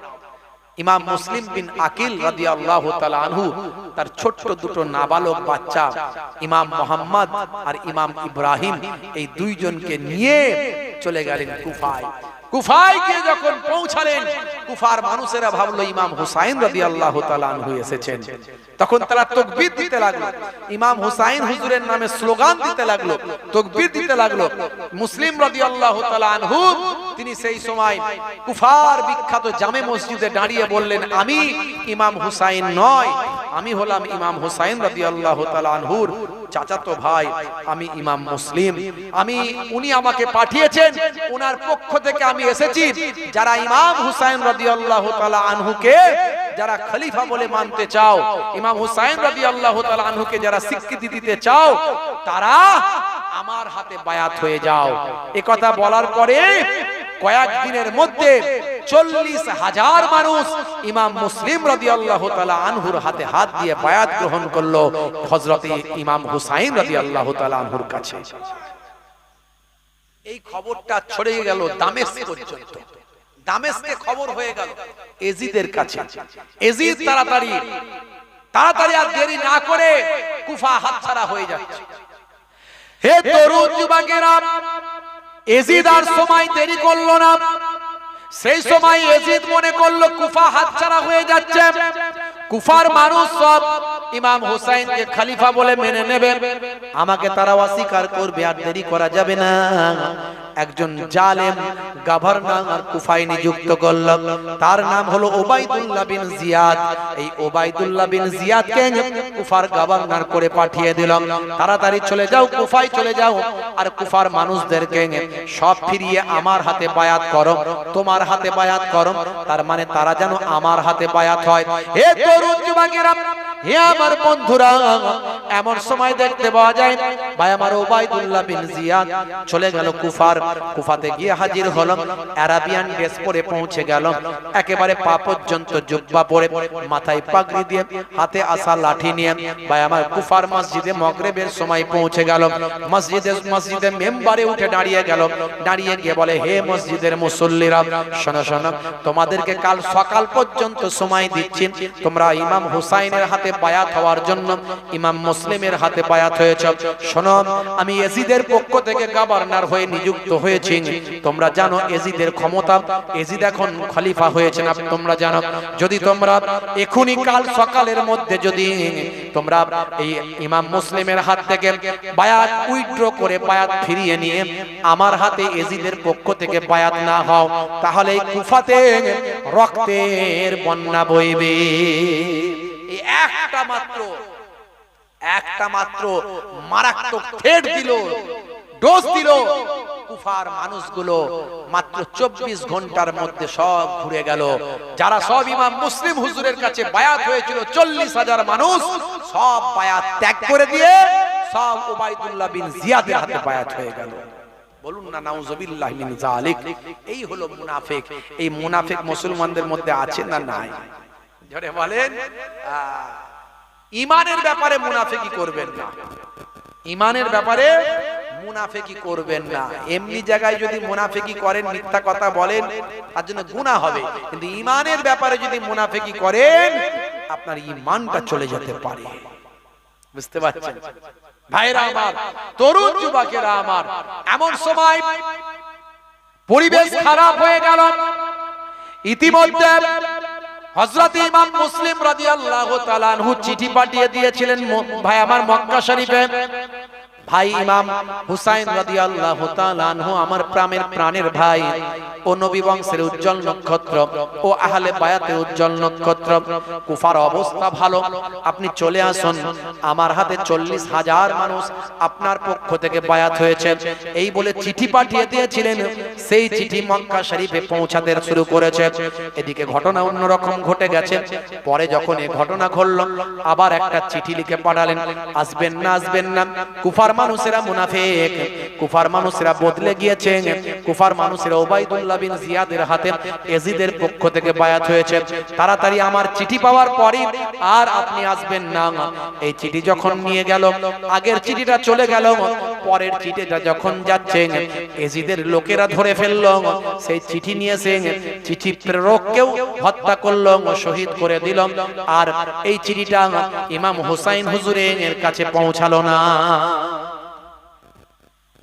A: ইমাম মুসলিম বিন আকিল রাদিয়াল্লাহু তাআলা আনহু তার ছোট্ট দুটো নাবালক বাচ্চা ইমাম মুহাম্মদ আর ইমাম ইব্রাহিম, এই দুইজনকে নিয়ে চলে গেলেন কুফায়। কুফায় গিয়ে যখন পৌঁছালেন, কুফার মানুষেরা ভাবলো ইমাম হুসাইন রাদিয়াল্লাহু তাআলা আনহু এসেছেন। তখন তারা তাকবীর দিতে লাগলো, ইমাম হুসাইন হুজুরের নামে স্লোগান দিতে লাগলো, তাকবীর দিতে লাগলো। মুসলিম রাদিয়াল্লাহু তাআলা আনহু তিনি সেই সময় কুফার বিখ্যাত জামে মসজিদে দাঁড়িয়ে বললেন, আমি ইমাম হুসাইন নয়, আমি হলাম ইমাম হুসাইন রাদিয়াল্লাহু তাআলা আনহুর চাচাতো ভাই, আমি ইমাম মুসলিম, উনি আমাকে পাঠিয়েছেন, ওনার পক্ষ থেকে আমি এসেছি। যারা ইমাম হুসাইন রাদিয়াল্লাহু তাআলা আনহুকে যারা খলিফা বলে মানতে চাও, ইমাম হুসাইন রাদিয়াল্লাহু তাআলা আনহুকে যারা স্বীকৃতি দিতে চাও, তারা আমার হাতে বায়াত হয়ে যাও। এই কথা বলার পরে কয়েকদিনের মধ্যে 40,000 মানুষ ইমাম মুসলিম রাদিয়াল্লাহু তাআলা আনহুর হাতে হাত দিয়ে বায়াত গ্রহণ করলো হযরত ইমাম হুসাইন রাদিয়াল্লাহু তাআলা আনহুর কাছে। এই খবরটা ছড়িয়ে গেল দামেস্ক পর্যন্ত, দামেস্কে খবর হয়ে গেল এজিদের কাছে। এজিদ তাড়াতাড়ি আর দেরি না করে কুফা হাতছাড়া হয়ে যাচ্ছে। হে তরুণ যুবকেরা, এজিদ আর সময় দেরি করলো না। সেই সময় এজিদ মনে করলো কুফা হাতছাড়া হয়ে যাচ্ছে, কুফার মানুষ সব ইমাম হুসাইনকে খলিফা বলে মেনে নেবে, আমাকে তারা অস্বীকার করবে, আর দেরি করা যাবে না। একজন জালেম গভর্নর কুফায় নিযুক্ত করল, তার নাম হলো ওবাইদুল্লাহ বিন জিয়াদ। এই ওবাইদুল্লাহ বিন জিয়াদকে কুফার গভর্নর করে পাঠিয়ে দিল, তাড়াতাড়ি চলে যাও, কুফায় চলে যাও, আর কুফার মানুষদেরকে সব ফিরিয়ে আমার হাতে বায়াত করো, তোমার হাতে বায়াত করো, তার মানে তারা যেন আমার হাতে বায়াত হয়। হে তরুণ যুবকেরা, হে আমার বন্ধুরা, এমন সময় দেখতে পাওয়া যায় ভাই আমার ওবাইদুল্লাহ বিন জিয়াদ চলে গেল কুফাতে গিয়ে হাজির হলো, আরাবিয়ান ড্রেস পরে পৌঁছে গেল, একেবারে পা পর্যন্ত জুব্বা পরে, মাথায় পাগড়ি দিয়ে, হাতে আসা লাঠি নিয়ে ভাই আমার কুফার মসজিদে মাগরিবের সময় পৌঁছে গেল। মসজিদে মেম্বারে উঠে দাঁড়িয়ে গেল, দাঁড়িয়ে গিয়ে বলে, হে মসজিদের মুসল্লিরা, শোনো শোনো, তোমাদেরকে কাল সকাল পর্যন্ত সময় দিচ্ছি, তোমরা ইমাম হুসাইনের হাতে বায়াত হওয়ার জন্য ইমাম মুসলিমের হাতে বায়াত হয়েছে। শোনো, আমি এজিদের পক্ষ থেকে গভর্নর হয়ে নিযুক্ত হয়েছি, তোমরা জানো এজিদের ক্ষমতা, এজিদ এখন খলিফা হয়েছে না, তোমরা জানো। যদি তোমরা এখনই কাল সকালের মধ্যে যদি তোমরা এই ইমাম মুসলিমের হাত থেকে বায়াত উইথড্র করে বায়াত ফিরিয়ে নিয়ে আমার হাতে এজিদের পক্ষ থেকে বায়াত না হও, তাহলে এই কুফাতে রক্তের বন্যা বইবে। এই একটা মাত্র মারাত্মক থ্রেট দিল, ডোজ দিল, কুফার মানুষগুলো মাত্র 24 ঘন্টার মধ্যে সব ঘুরে গেল। যারা সব ইমাম মুসলিম হুজুরের কাছে বায়াত হয়েছিল 40,000 মানুষ, সব বায়াত ত্যাগ করে দিয়ে সব ওবাইদুল্লাহ বিন জিয়াদের হাতে বায়াত হয়ে গেল। বলুন না নাউজুবিল্লাহি মিন যালিক। এই হলো মুনাফিক। এই মুনাফিক মুসলমানদের মধ্যে আছে না নাই? জোরে বলেন। ঈমানের ব্যাপারে মুনাফিকি করবেন না, ঈমানের ব্যাপারে মুনাফিকি করবেন না। এমনি জায়গায় যদি মুনাফিকি করেন, মিথ্যা কথা বলেন, তার জন্য গুনাহ হবে, কিন্তু ঈমানের ব্যাপারে যদি মুনাফিকি করেন, আপনার ঈমানটা চলে যেতে পারে। বুঝতে পারছেন ভাইরা আমার, তরুণ যুবকেরা আমার, এমন সময় পরিবেশ খারাপ হয়ে গেল, ইতিমধ্যে হযরত ইমাম মুসলিম রাদিয়াল্লাহু তাআলা আনহু চিঠি পাঠিয়ে দিয়েছিলেন ভাই আমার মক্কা শরীফে, ভাই ইমাম হুসাইন রাদিয়াল্লাহু তাআলা আনহু আমার প্রাণের ভাই ও নবী বংশের উজ্জ্বল নক্ষত্র ও আহলে বায়াতের উজ্জ্বল নক্ষত্র, কুফার অবস্থা ভালো, আপনি চলে আসুন, আমার হাতে 40,000 মানুষ আপনার পক্ষ থেকে বায়াত হয়েছে, এই বলে চিঠি পাঠিয়ে দিয়েছিলেন। সেই চিঠি মক্কা শরীফে পৌঁছাতে শুরু করেছে। এদিকে ঘটনা অন্যরকম ঘটে গেছে। পরে যখন এই ঘটনা ঘটল, আবার একটা চিঠি লিখে পাঠালেন, আসবেন না আসবেন না, কুফার মানুষেরা মুনাফিক, কুফার মানুষেরা বদলে গিয়েছে, কুফার মানুষেরা উবাইদুল্লাহ বিন জিয়াদের হাতে ইয়াজিদের পক্ষ থেকে বায়াত হয়েছে, তাড়াতাড়ি আমার চিঠি পাওয়ার পরই আর আপনি আসবেন না। এই চিঠি যখন নিয়ে গেল, আগের চিঠিটা চলে গেল, পরের চিঠিটা যখন যাচ্ছে ইয়াজিদের লোকেরা ধরে ফেলল, সেই চিঠি নিয়ে এসে চিঠি প্রেরককেও হত্যা করল, শহীদ করে দিল। আর এই চিঠিটা ইমাম হুসাইন হুজুরের কাছে পৌঁছালো না।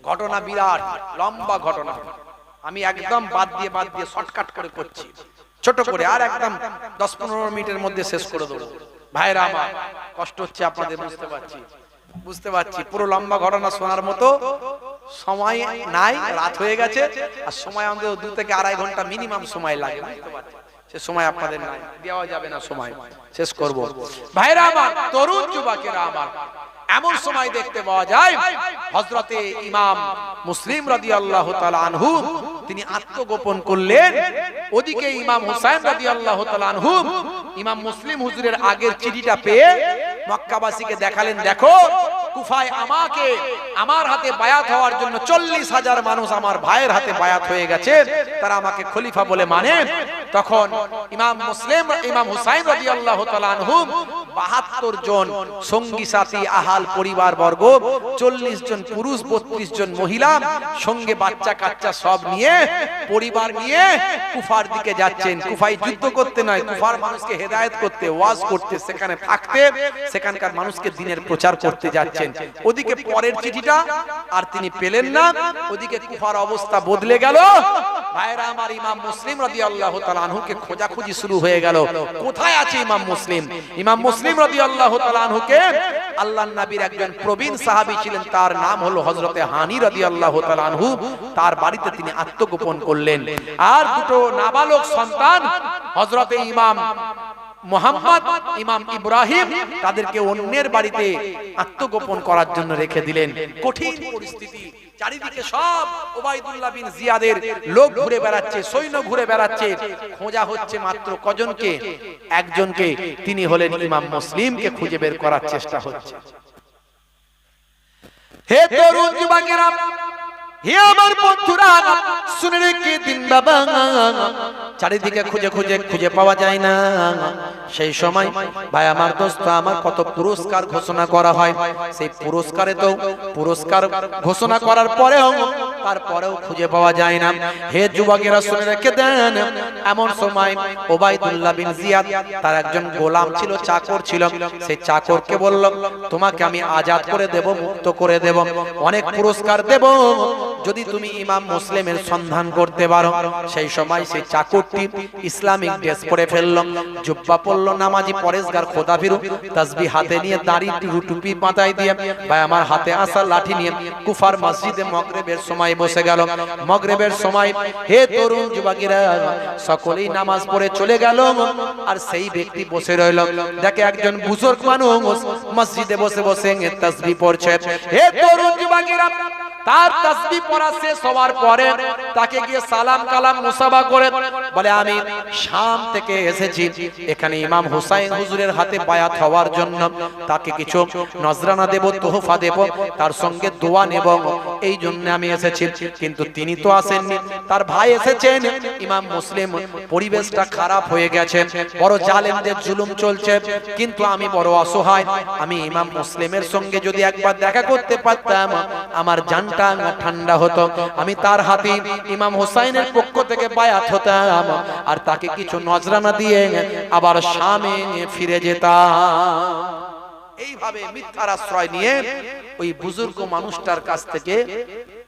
A: ঘটনা বিরাট লম্বা ঘটনা, আমি একদম বাদ দিয়ে শর্টকাট করে করছি, ছোট করে, আর একদম 10-15 মিনিটের মধ্যে শেষ করে দেবো। ভাইরা আমার কষ্ট হচ্ছে আপনাদের, বুঝতে পারছি, পুরো লম্বা ঘটনা শোনার মতো সময় নাই, রাত হয়ে গেছে, আর সময় আমাদের 2 থেকে 2.5 ঘন্টা মিনিমাম সময় লাগে, বুঝতে পারছি, সে সময় আপনাদের নাই, দেওয়া যাবে না সময়, শেষ করব। ভাইরা আমার, তরুণ যুবকেরা আমার, এমন সময় দেখতে পাওয়া যায় হযরতে ইমাম মুসলিম রাদিয়াল্লাহু তাআলা আনহু তিনি আত্মগোপন করলেন। ওদিকে ইমাম হুসাইন রাদিয়াল্লাহু তাআলা আনহু ইমাম মুসলিম হুজুরের আগের চিঠিটা পেয়ে মক্কাবাসীকে দেখালেন, দেখো কুফায় আমাকে আমার হাতে বায়াত হওয়ার জন্য 40,000 মানুষ আমার ভাইয়ের হাতে বায়াত হয়ে গেছে, তারা আমাকে খলিফা বলে মানে। তখন ইমাম হুসাইন রাদিয়াল্লাহু তাআলা আনহু 72 জন সঙ্গী সাথী, আহাল পরিবার বর্গ, 40 জন পুরুষ, 32 জন মহিলা, সঙ্গে বাচ্চা কাচ্চা সব নিয়ে, পরিবার নিয়ে কুফার দিকে যাচ্ছেন। কুফায় যুদ্ধ করতে নয়, কুফার মানুষকে হেদায়েত করতে, ওয়াজ করতে, সেখানে থাকতে, সেখানকার মানুষকে দ্বীনের প্রচার করতে যাচ্ছেন। ওদিকে পরের চিঠিটা আর তিনি পেলেন না, ওদিকে কুফার অবস্থা বদলে গেল। ভাইরা আমার, ইমাম মুসলিম রাদিয়াল্লাহু তাআলা আনহুকে খোঁজাখুঁজি শুরু হয়ে গেল, কোথায় আছে ইমাম মুসলিম। ইমাম মুসলিম রাদিয়াল্লাহু তাআলা আনহুকে আল্লাহর নবীর একজন প্রবীণ সাহাবী ছিলেন, তার নাম হলো হযরতে হানি রাদিয়াল্লাহু তাআলা আনহু, তার বাড়িতে তিনি আত্মগোপন করলেন। আর 2 নাবালক সন্তান হযরতে ইমাম মুহাম্মদ, ইমাম ইব্রাহিম, তাদেরকে অন্যের বাড়িতে আত্মগোপন করার জন্য রেখে দিলেন। কঠিন পরিস্থিতি, চারিদিকে সব উবাইদুল্লাহ বিন জিয়াদের লোক ঘুরে বেড়াচ্ছে, সৈন্য ঘুরে বেড়াচ্ছে, খোঁজা হচ্ছে মাত্র কজনকে, একজনকে, তিনি হলেন ইমাম মুসলিমকে খুঁজে বের করার চেষ্টা হচ্ছে। হে তরুণ যুবকেরা, হে আমার বন্ধুরা, শুনে রেখে দিন বাবা, চারিদিকে খুঁজে পাওয়া যায় না। সেই সময় ভাই আমার, দোস্ত আমার, কত পুরস্কার ঘোষণা করা হয়, সেই পুরস্কার ঘোষণা করার পরেও তারপরেও খুঁজে পাওয়া যায় না। হে যুবকেরা, শুনে রেখে দেন, এমন সময় উবাইদুল্লাহ বিন জিয়াদ, তার একজন গোলাম ছিল, চাকর ছিল, সেই চাকরকে বলল, তোমাকে আমি আজাদ করে দেব, মুক্ত করে দেব, অনেক পুরস্কার দেব যদি তুমি ইমাম মুসলিমের সন্ধান করতে পারো। সেই সময় সেই চাকরটি ইসলামিক ড্রেস পরে ফেলল, জুব্বা পরল, নামাজি, পরেশগার, খোদাফিরু, তাসবিহ হাতে নিয়ে, দাড়ি টুপি মাথায় দিয়ে, ভাই আমার হাতে আসা লাঠি নিয়ে কুফার মসজিদে মাগরিবের সময় বসে গেল। মাগরিবের সময় হে তরুণ যুবকেরা, সকলেই নামাজ পড়ে চলে গেল, আর সেই ব্যক্তি বসে রইল। দেখে একজন বুজুর্গ মানুষ মসজিদে বসে বসে তাসবিহ পড়ছে। হে তরুণ যুবকেরা, তার তাসবিহ পড়া শেষ হওয়ার পরে তাকে গিয়ে সালাম কালাম মুসাফা করে বলে, আমি শাম থেকে এসেছি, এখানে ইমাম হুসাইন হুজুরের হাতে বায়াত হওয়ার জন্য, তাকে কিছু নজরানা দেব, তোহফা দেব, তার সঙ্গে দোয়া নেব, এই জন্য আমি এসেছি। কিন্তু তিনি তো আসেননি, তার ভাই এসেছেন। ইমাম মুসলিম, পরিবেশটা খারাপ হয়ে গেছে, বড় জালেমদের জুলুম চলছে, কিন্তু আমি বড় অসহায়, আমি ইমাম মুসলিমের সঙ্গে যদি একবার দেখা করতে পারতাম, আমার জানটা ঠান্ডা হতো, আমি তার হাতে ইমাম হুসাইনের পক্ষ থেকে বায়াত হতাম, আর তাকে কিছু নজরানা দিয়ে আবার শামে ফিরে যেতাম। এইভাবে মিথ্যার আশ্রয় নিয়ে ওই বুজুর্গ মানুষটার কাছ থেকে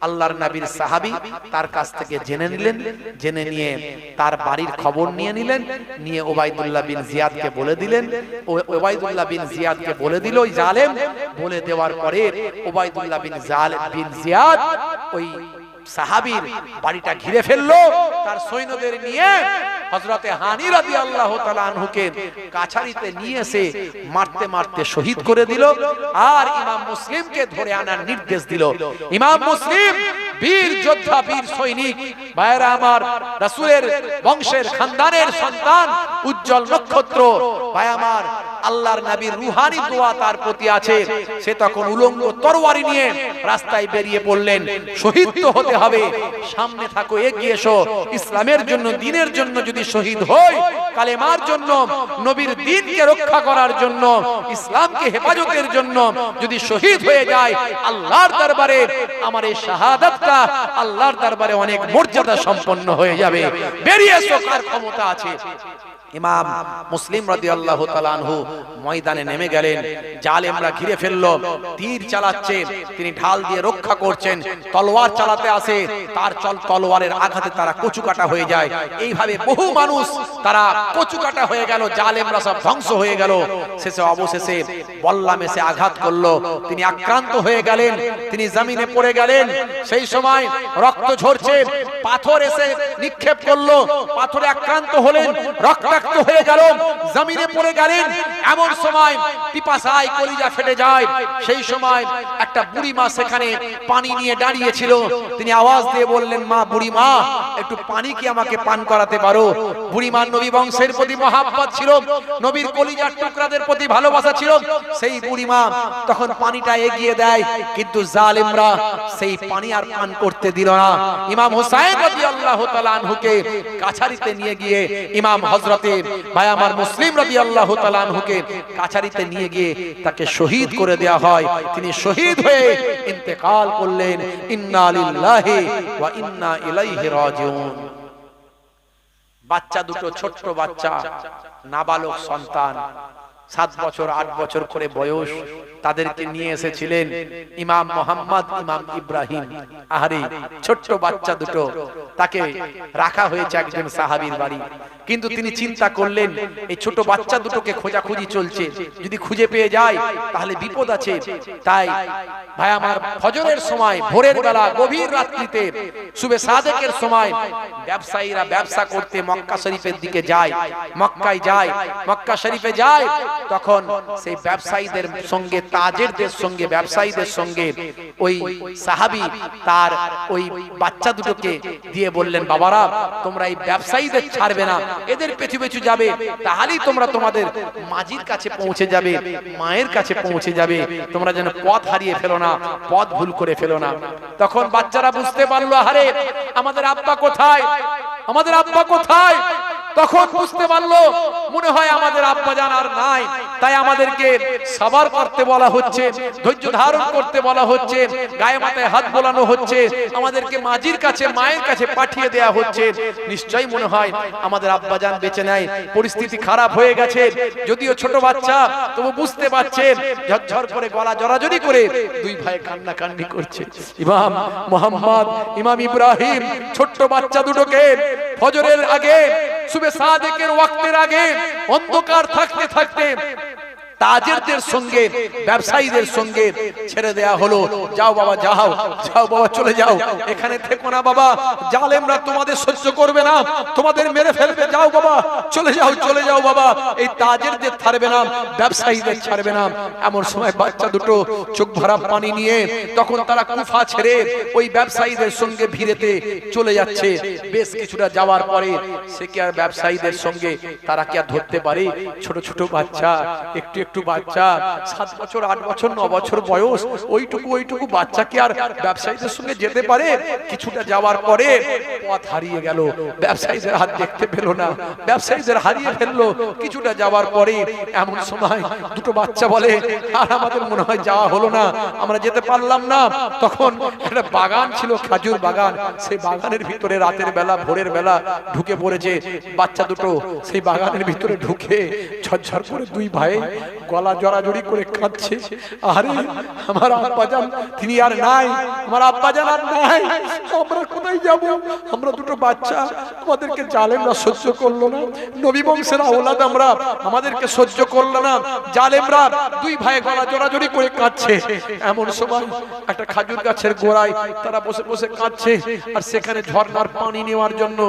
A: আল্লাহর নবীর সাহাবী তার কাছ থেকে জেনে নিলেন, জেনে নিয়ে তার বাড়ির খবর নিয়ে নিলেন, নিয়ে ওবাইদুল্লাহ বিন জিয়াদকে বলে দিলেন। ওবাইদুল্লাহ বিন জিয়াদকে বলে দিল ওই জালেম, বলে দেওয়ার পরে ওবাইদুল্লাহ বিন জিয়াদ ওই সাহাবীর বাড়িটা ঘিরে ফেললো, তার সৈন্যদের নিয়ে হযরতে হানি রাদিয়াল্লাহু তাআলা আনহুকে কাছারিতে নিয়ে এসে মারতে মারতে শহীদ করে দিল। আর ইমাম মুসলিমকে ধরে আনার নির্দেশ দিল। ইমাম মুসলিম বীর যোদ্ধা, বীর সৈনিক, ভাইরা আমার, রাসূলের বংশের খানদানের সন্তান, উজ্জ্বল নক্ষত্র, ভাই আমার, আল্লাহর নবীর রূহানি দোয়া তার প্রতি আছে। সে তখন উলঙ্গ তরবারি নিয়ে রাস্তায় বেরিয়ে পড়লেন। শহীদ তো হতে হবে, সামনে থাকো, এগিয়ে এসো। ইসলামের জন্য, দ্বীনের জন্য যদি শহীদ হই, কালেমার জন্য, নবীর দ্বীনকে রক্ষা করার জন্য, ইসলামকে হেফাজতের জন্য যদি শহীদ হয়ে যায়, আল্লাহর দরবারে আমার এই শাহাদাতটা আল্লাহর দরবারে অনেক মর্যাদা সম্পন্ন হয়ে যাবে। বেরিয়ে এসো, কার ক্ষমতা আছে। ইমাম মুসলিম রাদিয়াল্লাহু তাআলা আনহু ময়দানে নেমে গেলেন। জালেমরা ঘিরে ফেললো, তীর চালাচ্ছে, তিনি ঢাল দিয়ে রক্ষা করছেন। তলোয়ার চালাতে আসে, তার তলোয়ারের আঘাতে তারা কচুকাটা হয়ে যায়। এইভাবে বহু মানুষ তারা কচুকাটা হয়ে গেল, জালেমরা সব ধ্বংস হয়ে গেল। শেষে অবশেষে বল্লাম এসে আঘাত করলো, তিনি আক্রান্ত হয়ে গেলেন, তিনি জমিনে পড়ে গেলেন। সেই সময় রক্ত ঝরছে, পাথর এসে নিক্ষেপ করলো, পাথরে আক্রান্ত হলেন, রক্তাক্ত হয়ে গেল, জমিনে পড়ে গেলেন। এমন সময় পিপাসায় কলিজা ফেটে যায়। সেই সময় একটা বুড়ি মা সেখানে পানি নিয়ে দাঁড়িয়ে ছিল। তিনি আওয়াজ দিয়ে বললেন, মা, বুড়ি মা, একটু পানি কি আমাকে পান করাতে পারো? বুড়ি মার নবী বংশের প্রতি মহাব্বত ছিল, নবীর কলিজার টুকরাদের প্রতি ভালোবাসা ছিল। সেই বুড়ি মা তখন পানিটা এগিয়ে দেয়, কিন্তু জালেমরা সেই পানি আর পান করতে দিল না। ইমাম হুসাইন রাদিয়াল্লাহু তাআলা আনহুকে কাছারিতে নিয়ে গিয়ে ইমাম হযরতে ভাই আমার মুসলিম রাদিয়াল্লাহু তাআলা আনহুকে কাছারিতে নিয়ে গিয়ে তাকে শহীদ করে দেয়া হয়। তিনি শহীদ হয়ে ইন্তেকাল করলেন। ইন্না লিল্লাহি ওয়া ইন্না ইলাইহি রাজিউন। বাচ্চা দুটো, ছোট্ট বাচ্চা, নাবালক সন্তান, 7 বছর 8 বছর করে বয়স, তাদেরকে নিয়ে এসেছিলেন ইমাম মোহাম্মদ, ইমাম ইব্রাহিম। আহারে ছোট্ট বাচ্চা দুটো, তাকে রাখা হয়েছে একজন সাহাবীর বাড়ি। কিন্তু তিনি চিন্তা করলেন, এই ছোট বাচ্চা দুটোকে খোঁজাখুঁজি চলছে, যদি খুঁজে পেয়ে যায় তাহলে বিপদ আছে। তাই ভাই আমার, ফজরের সময়, ভোরের বেলা, গভীর রাত্রিতে, সুবে সাদেকের সময় ব্যবসায়ীরা ব্যবসা করতে মক্কা শরীফের দিকে যায়, মক্কায় যায়, মক্কা শরীফে যায়। তখন সেই ব্যবসায়ীদের সঙ্গে, তাজেরদের সঙ্গে, ব্যবসায়ীদের সঙ্গে ওই সাহাবী তার ওই বাচ্চা দুটোকে দিয়ে বললেন, বাবারা, তোমরা এই ব্যবসায়ীদের ছাড়বে না, এদের পেছু পেছু যাবে, তাহলেই তোমরা তোমাদের মাজির কাছে পৌঁছে যাবে, মায়ের কাছে পৌঁছে যাবে। তোমরা যেন পথ হারিয়ে ফেলো না, পথ ভুল করে ফেলো না। তখন বাচ্চারা বুঝতে পারলো, আরে আমাদের আব্বা কোথায়, আমাদের আব্বা কোথায়। তখন বুঝতে পারলো, মনে হয় আমাদের আব্বা জান আর নাই। তাই আমাদেরকে সবার করতে বলা হচ্ছে, ধৈর্য ধারণ করতে বলা হচ্ছে, গায়ে মাথায় হাত বোলানো হচ্ছে, আমাদেরকে মাজির কাছে, মায়ের কাছে পাঠিয়ে দেয়া হচ্ছে। নিশ্চয়ই মনে হয় আমাদের আব্বা জান বেঁচে নাই, পরিস্থিতি খারাপ হয়ে গেছে। যদিও ছোট বাচ্চা, তবু বুঝতে পারছে, ঝরঝর করে গলা জড়াজড়ি করে দুই ভাই কান্নাকান্নি করছে। ইমাম মোহাম্মদ, ইমাম ইব্রাহিম ছোট্ট বাচ্চা দুটোকে ফজরের আগে, সুবে সাদেকের ওয়াক্তের আগে, অন্ধকার থাকতে থাকতে তাজেরদের সঙ্গে, ব্যবসায়ীদের সঙ্গে ছেড়ে দেয়া হলো। যাও বাবা, যাও, যাও বাবা, চলে যাও, এখানে থেকো না বাবা, জালেমরা তোমাদের সহ্য করবে না, তোমাদের মেরে ফেলবে, যাও বাবা, চলে যাও, চলে যাও বাবা, এই তাজেরদের ছাড়বে না, ব্যবসায়ীদের ছাড়বে না। এমন সময় বাচ্চা দুটো চোখ ভরা পানি নিয়ে তখন তারা কুফা ছেড়ে ওই ব্যবসায়ীদের সঙ্গে ভিড়েতে চলে যাচ্ছে। বেশ কিছুটা যাওয়ার পরে সে কি আর ব্যবসায়ীদের সঙ্গে তারা কি আর ধরতে পারে? ছোট ছোট বাচ্চা, একটু একটু বাচ্চা, 7 বছর 8 বছর 9 বছর বয়স, ওইটুকু বাচ্চা কি আর ব্যবসায়ীদের সঙ্গে যেতে পারে? কিছুটা যাওয়ার পরে পথ হারিয়ে গেল, ব্যবসায়ীদের হাত দেখতে পেল না, ব্যবসায়ীদের হারিয়ে ফেললো। কিছুটা যাওয়ার পরে এমন সময় দুটো বাচ্চা বলে, আর আমাদের মনে হয় যাওয়া হলো না, আমরা যেতে পারলাম না। তখন একটা বাগান ছিল, খাজুর বাগান, সেই বাগানের ভিতরে রাতের বেলা, ভোরের বেলা ঢুকে পড়েছে বাচ্চা দুটো। সেই বাগানের ভিতরে ঢুকে ঝরঝর করে দুই ভাই
B: গলা জড়াজড়ি করে কাঁদছে, আরে আমার আব্বাজান তিনি আর নাই, আমার আব্বাজান আর নাই, আমরা কোথায় যাব? আমরা দুটো বাচ্চা, আমাদেরকে জালেমরা সহ্য করলো না, নবী বংশের আওলাদ আমরা, আমাদেরকে সহ্য করলো না, জালেমরা দুই ভাই গলা জড়াজড়ি করে কাঁদছে। এমন সময় একটা খাজুর গাছের গোড়ায় তারা বসে বসে কাঁদছে, আর সেখানে ঝর্ণার পানি নেওয়ার জন্য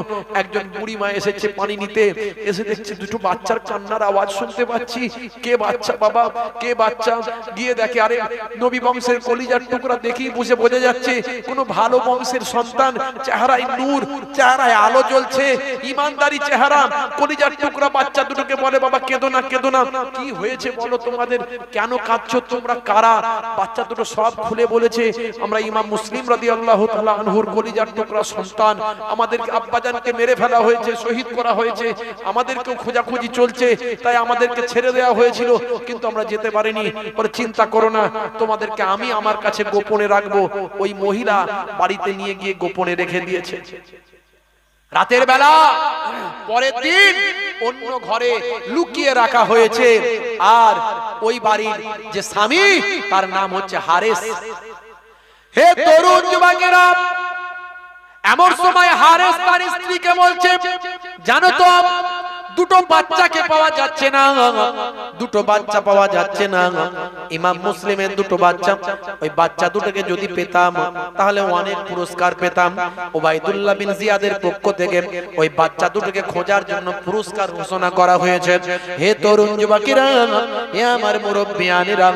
B: একজন বুড়ি মা এসেছে পানি নিতে। এসে দেখছে দুটো বাচ্চার কান্নার আওয়াজ শুনতে পাচ্ছি, কে বাচ্চা বাবা, কে বাচ্চা? গিয়ে দেখে আরে নবী বংশের কলিজার টুকরা, দেখেই বুঝে বোঝা যাচ্ছে কোনো ভালো বংশের সন্তান, চেহারায় নূর, চেহারায় আলো জ্বলছে, ইমানদারি চেহারা, কলিজার টুকরা। বাচ্চা দুটোকে বলে বাবা কেঁদো না, কেঁদো না, কি হয়েছে বলো তোমাদের, কেন কাঁদছো তোমরা, কারা? বাচ্চা দুটো সব খুলে বলেছে, আমরা ইমাম মুসলিম রাদিয়াল্লাহু তাআলা আনহুর কলিজার টুকরা সন্তান, আমাদের আব্বাজানকে মেরে ফেলা হয়েছে, শহীদ করা হয়েছে, আমাদেরকেও খোঁজাখুঁজি চলছে, তাই আমাদেরকে ছেড়ে দেওয়া হয়েছিল, কিন্তু আমরা যেতে পারিনি। পরে চিন্তা করো না, তোমাদেরকে আমি আমার কাছে গোপনে রাখবো। ওই মহিলা বাড়িতে নিয়ে গিয়ে গোপনে রেখে দিয়েছে। রাতের বেলা পরের দিন অন্য ঘরে লুকিয়ে রাখা হয়েছে, আর ওই বাড়ির যে স্বামী তার নাম হচ্ছে হারেস। হে তরুণ যুবকেরা, এমন সময় হারেস তার স্ত্রীকে বলছে, জানো তো দুটো বাচ্চাকে পাওয়া যাচ্ছে না, দুটো বাচ্চা পাওয়া যাচ্ছে না, ইমাম মুসলিমের দুটো বাচ্চা, ওই বাচ্চা দুটোকে যদি পেতাম তাহলে অনেক পুরস্কার পেতাম। ওবাইদুল্লাহ বিন জিয়াদের পক্ষ থেকে ওই বাচ্চা দুটোকে খোঁজার জন্য পুরস্কার ঘোষণা করা হয়েছে। হে তরুণ যুবকেরা, হে আমার মুরব্বিয়ানেরা,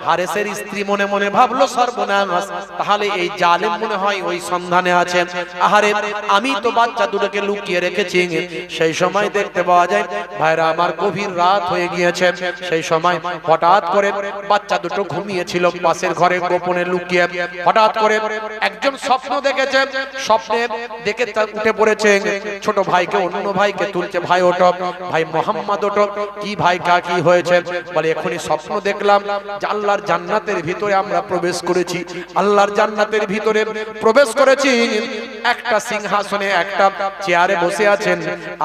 B: হারেসের স্ত্রী মনে মনে ভাবলো সর্বনাশ, তাহলে এই জালেম মনে হয় ওই সন্ধানে আছে। আহারে, আমি তো বাচ্চা দুটোকে লুকিয়ে রেখেছি। সেই সময় দেখতে পাওয়া যায় ভাইরা আমার, গভীর রাত হয়ে গিয়েছে। সেই সময় হঠাৎ করে বাচ্চা দুটো ঘুমিয়েছিল পাশের ঘরে গোপনে লুকিয়ে, হঠাৎ করে একজন স্বপ্ন দেখেছে, স্বপ্নে দেখে উঠে পড়েছে, ছোট ভাইকে অন্য ভাইকে তুলছে, ভাই ওঠো, ভাই মোহাম্মদ ওঠো, কি ভাই কা কি হয়েছে? বলে এখনই স্বপ্ন দেখলাম যে আল্লাহর জান্নাতের ভিতরে আমরা প্রবেশ করেছি, আল্লাহর জান্নাতের ভিতরে প্রবেশ করেছি, একটা সিংহাসনে একটা চেয়ারে বসে আছেন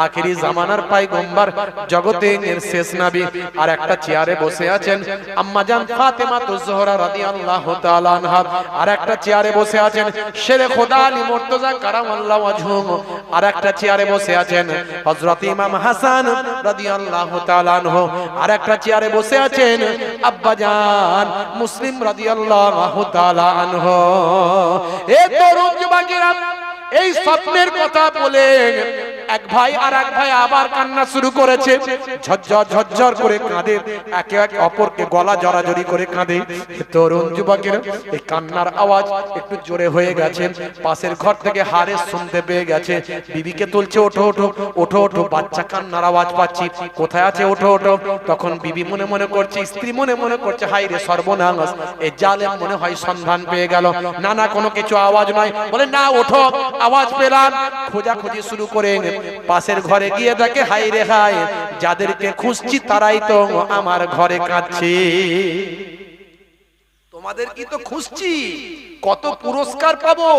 B: আখিরি জামানার পয়গম্বর, জগতের শেষ নবী, আর একটা চেয়ারে বসে আছেন আম্মা জান ফাতেমা জোহরা রাদিয়াল্লাহু তাআলা আনহা, আর একটা চেয়ারে বসে আছেন শেরে খোদা আলী মুর্তজা কারামাল্লাহু ওয়াজহুহু, আর একটা চেয়ারে বসে আছেন হযরত ইমাম হাসান রাদিয়াল্লাহু তাআলা আনহু, আর একটা চেয়ারে বসে আছেন আব্বা জান মুসলিম রাদিয়াল্লাহু তাআলা আনহু। এ তরুণ যুবকেরা, এই স্বপ্নের কথা বলে এক ভাই আর এক ভাই আবার কান্না শুরু করেছে, ঝরঝর ঝরঝর করে কাঁদে, একে একে অপরকে গলা জড়াজড়ি করে কাঁদে। তরুণ যুবকেরা, এই কান্নার আওয়াজ একটু জোরে হয়ে গেছে, পাশের ঘর থেকে হারেস শুনতে পেয়ে গেছে, বিবিকে তুলছে, ওঠো ওঠো ওঠো ওঠো, বাচ্চা কান্নার আওয়াজ পাচ্ছি, কোথায় আছে, ওঠো ওঠো। তখন বিবি মনে মনে করছে, স্ত্রী মনে মনে করছে, হাই রে সর্বনাশ, এই জালেম মনে হয় সন্ধান পেয়ে গেল। না না, কোনো কিছু আওয়াজ নয়। বলে না, ওঠো, আওয়াজ পেলাম। খোঁজাখুঁজি শুরু করে পাশের ঘরে গিয়ে দেখে, হাই রে হাই, যাদেরকে খুঁজছি তারাই তো আমার ঘরে কাঁদছে। তোমাদের কি তো খুঁজছি, কত পুরস্কার পাবো,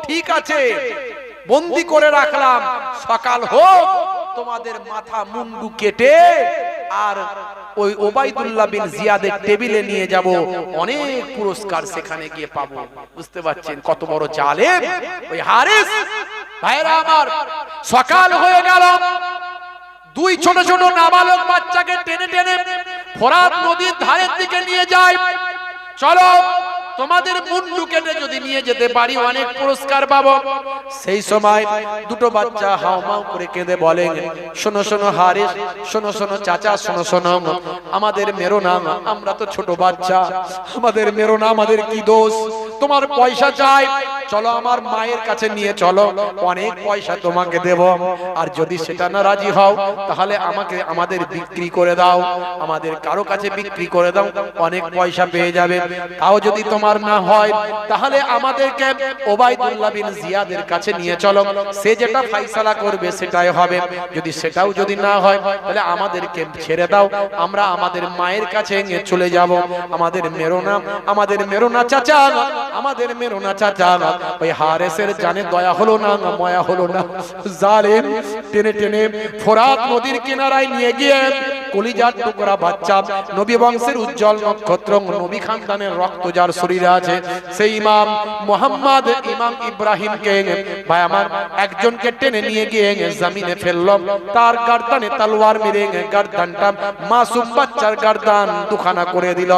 B: ঠিক আছে বন্দি করে রাখলাম, সকাল হোক তোমাদের মাথা মুন্ডু কেটে আর ওই ওবাইদুল্লাহ বিন জিয়াদের টেবিলে নিয়ে যাব, অনেক পুরস্কার সেখানে গিয়ে পাবো। বুঝতে পারছেন কত বড় জালেম ওই হারিস। ভাইরা আমার, সকাল হয়ে গেল, দুই ছোট ছোট নাবালক বাচ্চাকে টেনে টেনে ফোরাত নদীর ধারের দিকে নিয়ে যায়, চলো তোমাদের মুন্ডু কেটে যদি নিয়ে যেতে পারি অনেক পুরস্কার পাবো। সেই সময় দুটো বাচ্চা হাউমাউ করে কেঁদে বলে, শোনো শোনো হারিস, শোনো শোনো চাচা, শোনো শোনো, আমাদের মেরো না, আমরা তো ছোট বাচ্চা, আমাদের মেরো না, আমাদের কি দোষ? তোমার পয়সা চাই, চলো আমার মায়ের কাছে নিয়ে চলো, অনেক পয়সা তোমাকে দেব, আর যদি সেটা না রাজি হও তাহলে আমাদের বিক্রি করে দাও, আমাদের কারো কাছে বিক্রি করে দাও, অনেক পয়সা পেয়ে যাবে। তাও যদি তোমার না হয় তাহলে আমাদেরকে ওবাইদুল্লাহ বিন জিয়াদের কাছে নিয়ে চলো, সে যেটা ফয়সালা করবে সেটাই হবে, যদি সেটাও যদি না হয় তাহলে আমাদেরকে ছেড়ে দাও, আমরা আমাদের মায়ের কাছে নিয়ে চলে যাব। আমাদের মেরো না, আমাদের মেরো না চাচা, আমাদের মেরো না চাচা। ওই হারেসের জানে দয়া হলো না, মায়া হলো না, জালেম টেনে টেনে ফোরাত নদীর কিনারায় নিয়ে গিয়ে কলিজার টুকরা বাচ্চা, নবী বংশের উজ্জ্বল নক্ষত্র, নবী খানদানের রক্ত যার শরীরে আছে, সেই ইমাম মুহাম্মদ ইমাম ইব্রাহিমকে ভাই আমার একজনকে টেনে নিয়ে গিয়ে জমিনে ফেলল, তার গর্দানে তলোয়ার মেরে গর্দানটা মাসুম বাচ্চার গর্দান দুখানা করে দিল।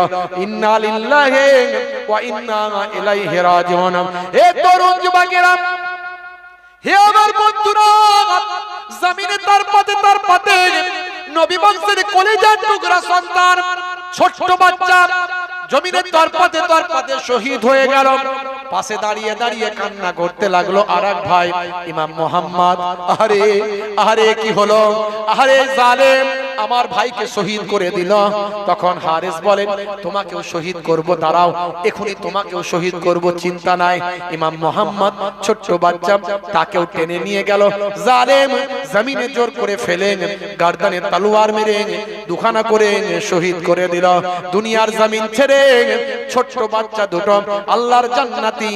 B: ইন্না লিল্লাহি ওয়া ইন্না ইলাইহি রাজিউন। এ তরুণ যুবকেরা, হে আমার বন্ধুরা, জমিনে তার পাতে নবী বংশের কলিজার টুকরা সন্তান ছোট্ট বাচ্চা জমিনে তার পাতে শহীদ হয়ে গেল। পাশে দাঁড়িয়ে দাঁড়িয়ে কান্না করতে লাগলো আরেক ভাই ইমাম মুহাম্মদ। আরে আরে কি হলো, আরে জালেম আমার ভাইকে শহীদ করে দিল। তখন হারিস বলেন, তোমাকেও শহীদ করব, দাঁড়াও এখনই তোমাকেও শহীদ করব, চিন্তা নাই। ইমাম মুহাম্মদ ছোট্ট বাচ্চা, তাকেও টেনে নিয়ে গেল। জালেম জমিনে জোর করে ফেলে গর্দানে তলোয়ার মেরে দুখানা করে শহীদ করে দিল। দুনিয়ার জমিন ছেড়ে ছোট্ট বাচ্চা দুটো আল্লাহর জান্নাতি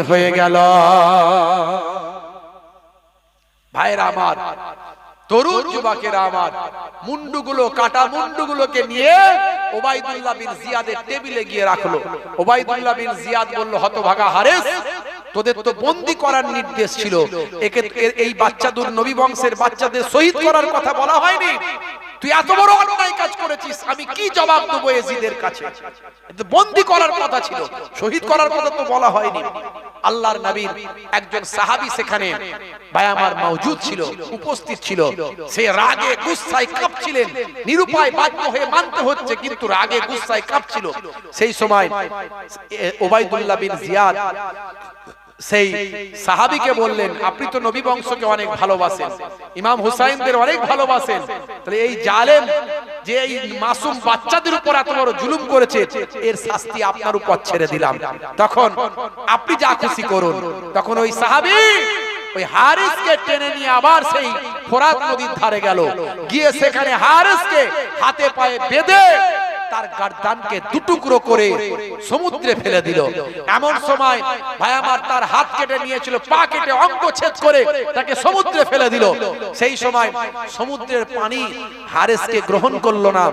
B: হয়ে গেল। ভাইরা আমার, তরুণ যুবকেরা আমার, মুন্ডুগুলো কাটা মুন্ডুগুলোকে নিয়ে ওবাইদুল্লাহ বিন জিয়াদের টেবিলে গিয়ে রাখলো। ওবাইদুল্লাহ বিন জিয়াদ বলল, হতভাগা হারেস, তোদের তো বন্দী করার নির্দেশ ছিল, এই বাচ্চাদের নবী বংশের বাচ্চাদের শহীদ করার কথা বলা হয়নি, তুই এত বড় অন্যায় কাজ করেছিস, আমি কি জবাব দেবো ইয়াজিদের কাছে? বন্দী করার কথা ছিল, শহীদ করার কথা তো বলা হয়নি। আল্লাহর নবীর একজন সাহাবী সেখানে ভাই আমার মওজুদ ছিল, উপস্থিত ছিল। সে রাগে গুসায় কাঁপছিলেন, নিরুপায় বাধ্য হয়ে মানতে হচ্ছে, কিন্তু রাগে গুসায় কাঁপছিল। সেই সময় ওবাইদুল্লাহ বিন জিয়াদ সেই সাহাবীকে বললেন, আপনি তো নবী বংশকে অনেক ভালোবাসেন, ইমাম হুসাইনদের অনেক ভালোবাসেন, তাহলে এই জালেম যে এই মাসুম বাচ্চাদের উপর এত বড় জুলুম করেছে, এর শাস্তি আপনার উপর ছেড়ে দিলাম, তখন আপনি যা খুশি করুন। তখন ওই সাহাবী ওই হারিসকে টেনে নিয়ে আবার সেই ফোরাত নদীর ধারে গেল, গিয়ে সেখানে হারিসকে হাতে পায়ে বেঁধে তার গর্দানকে দুটুকরো করে সমুদ্রে ফেলে দিল। এমন সময় ভাই আমার তার হাত কেটে নিয়েছিল, পা কেটে অঙ্গ ছেদ করে তাকে সমুদ্রে ফেলে দিল। সেই সময় সমুদ্রের পানি হারেসকে গ্রহণ করলো না,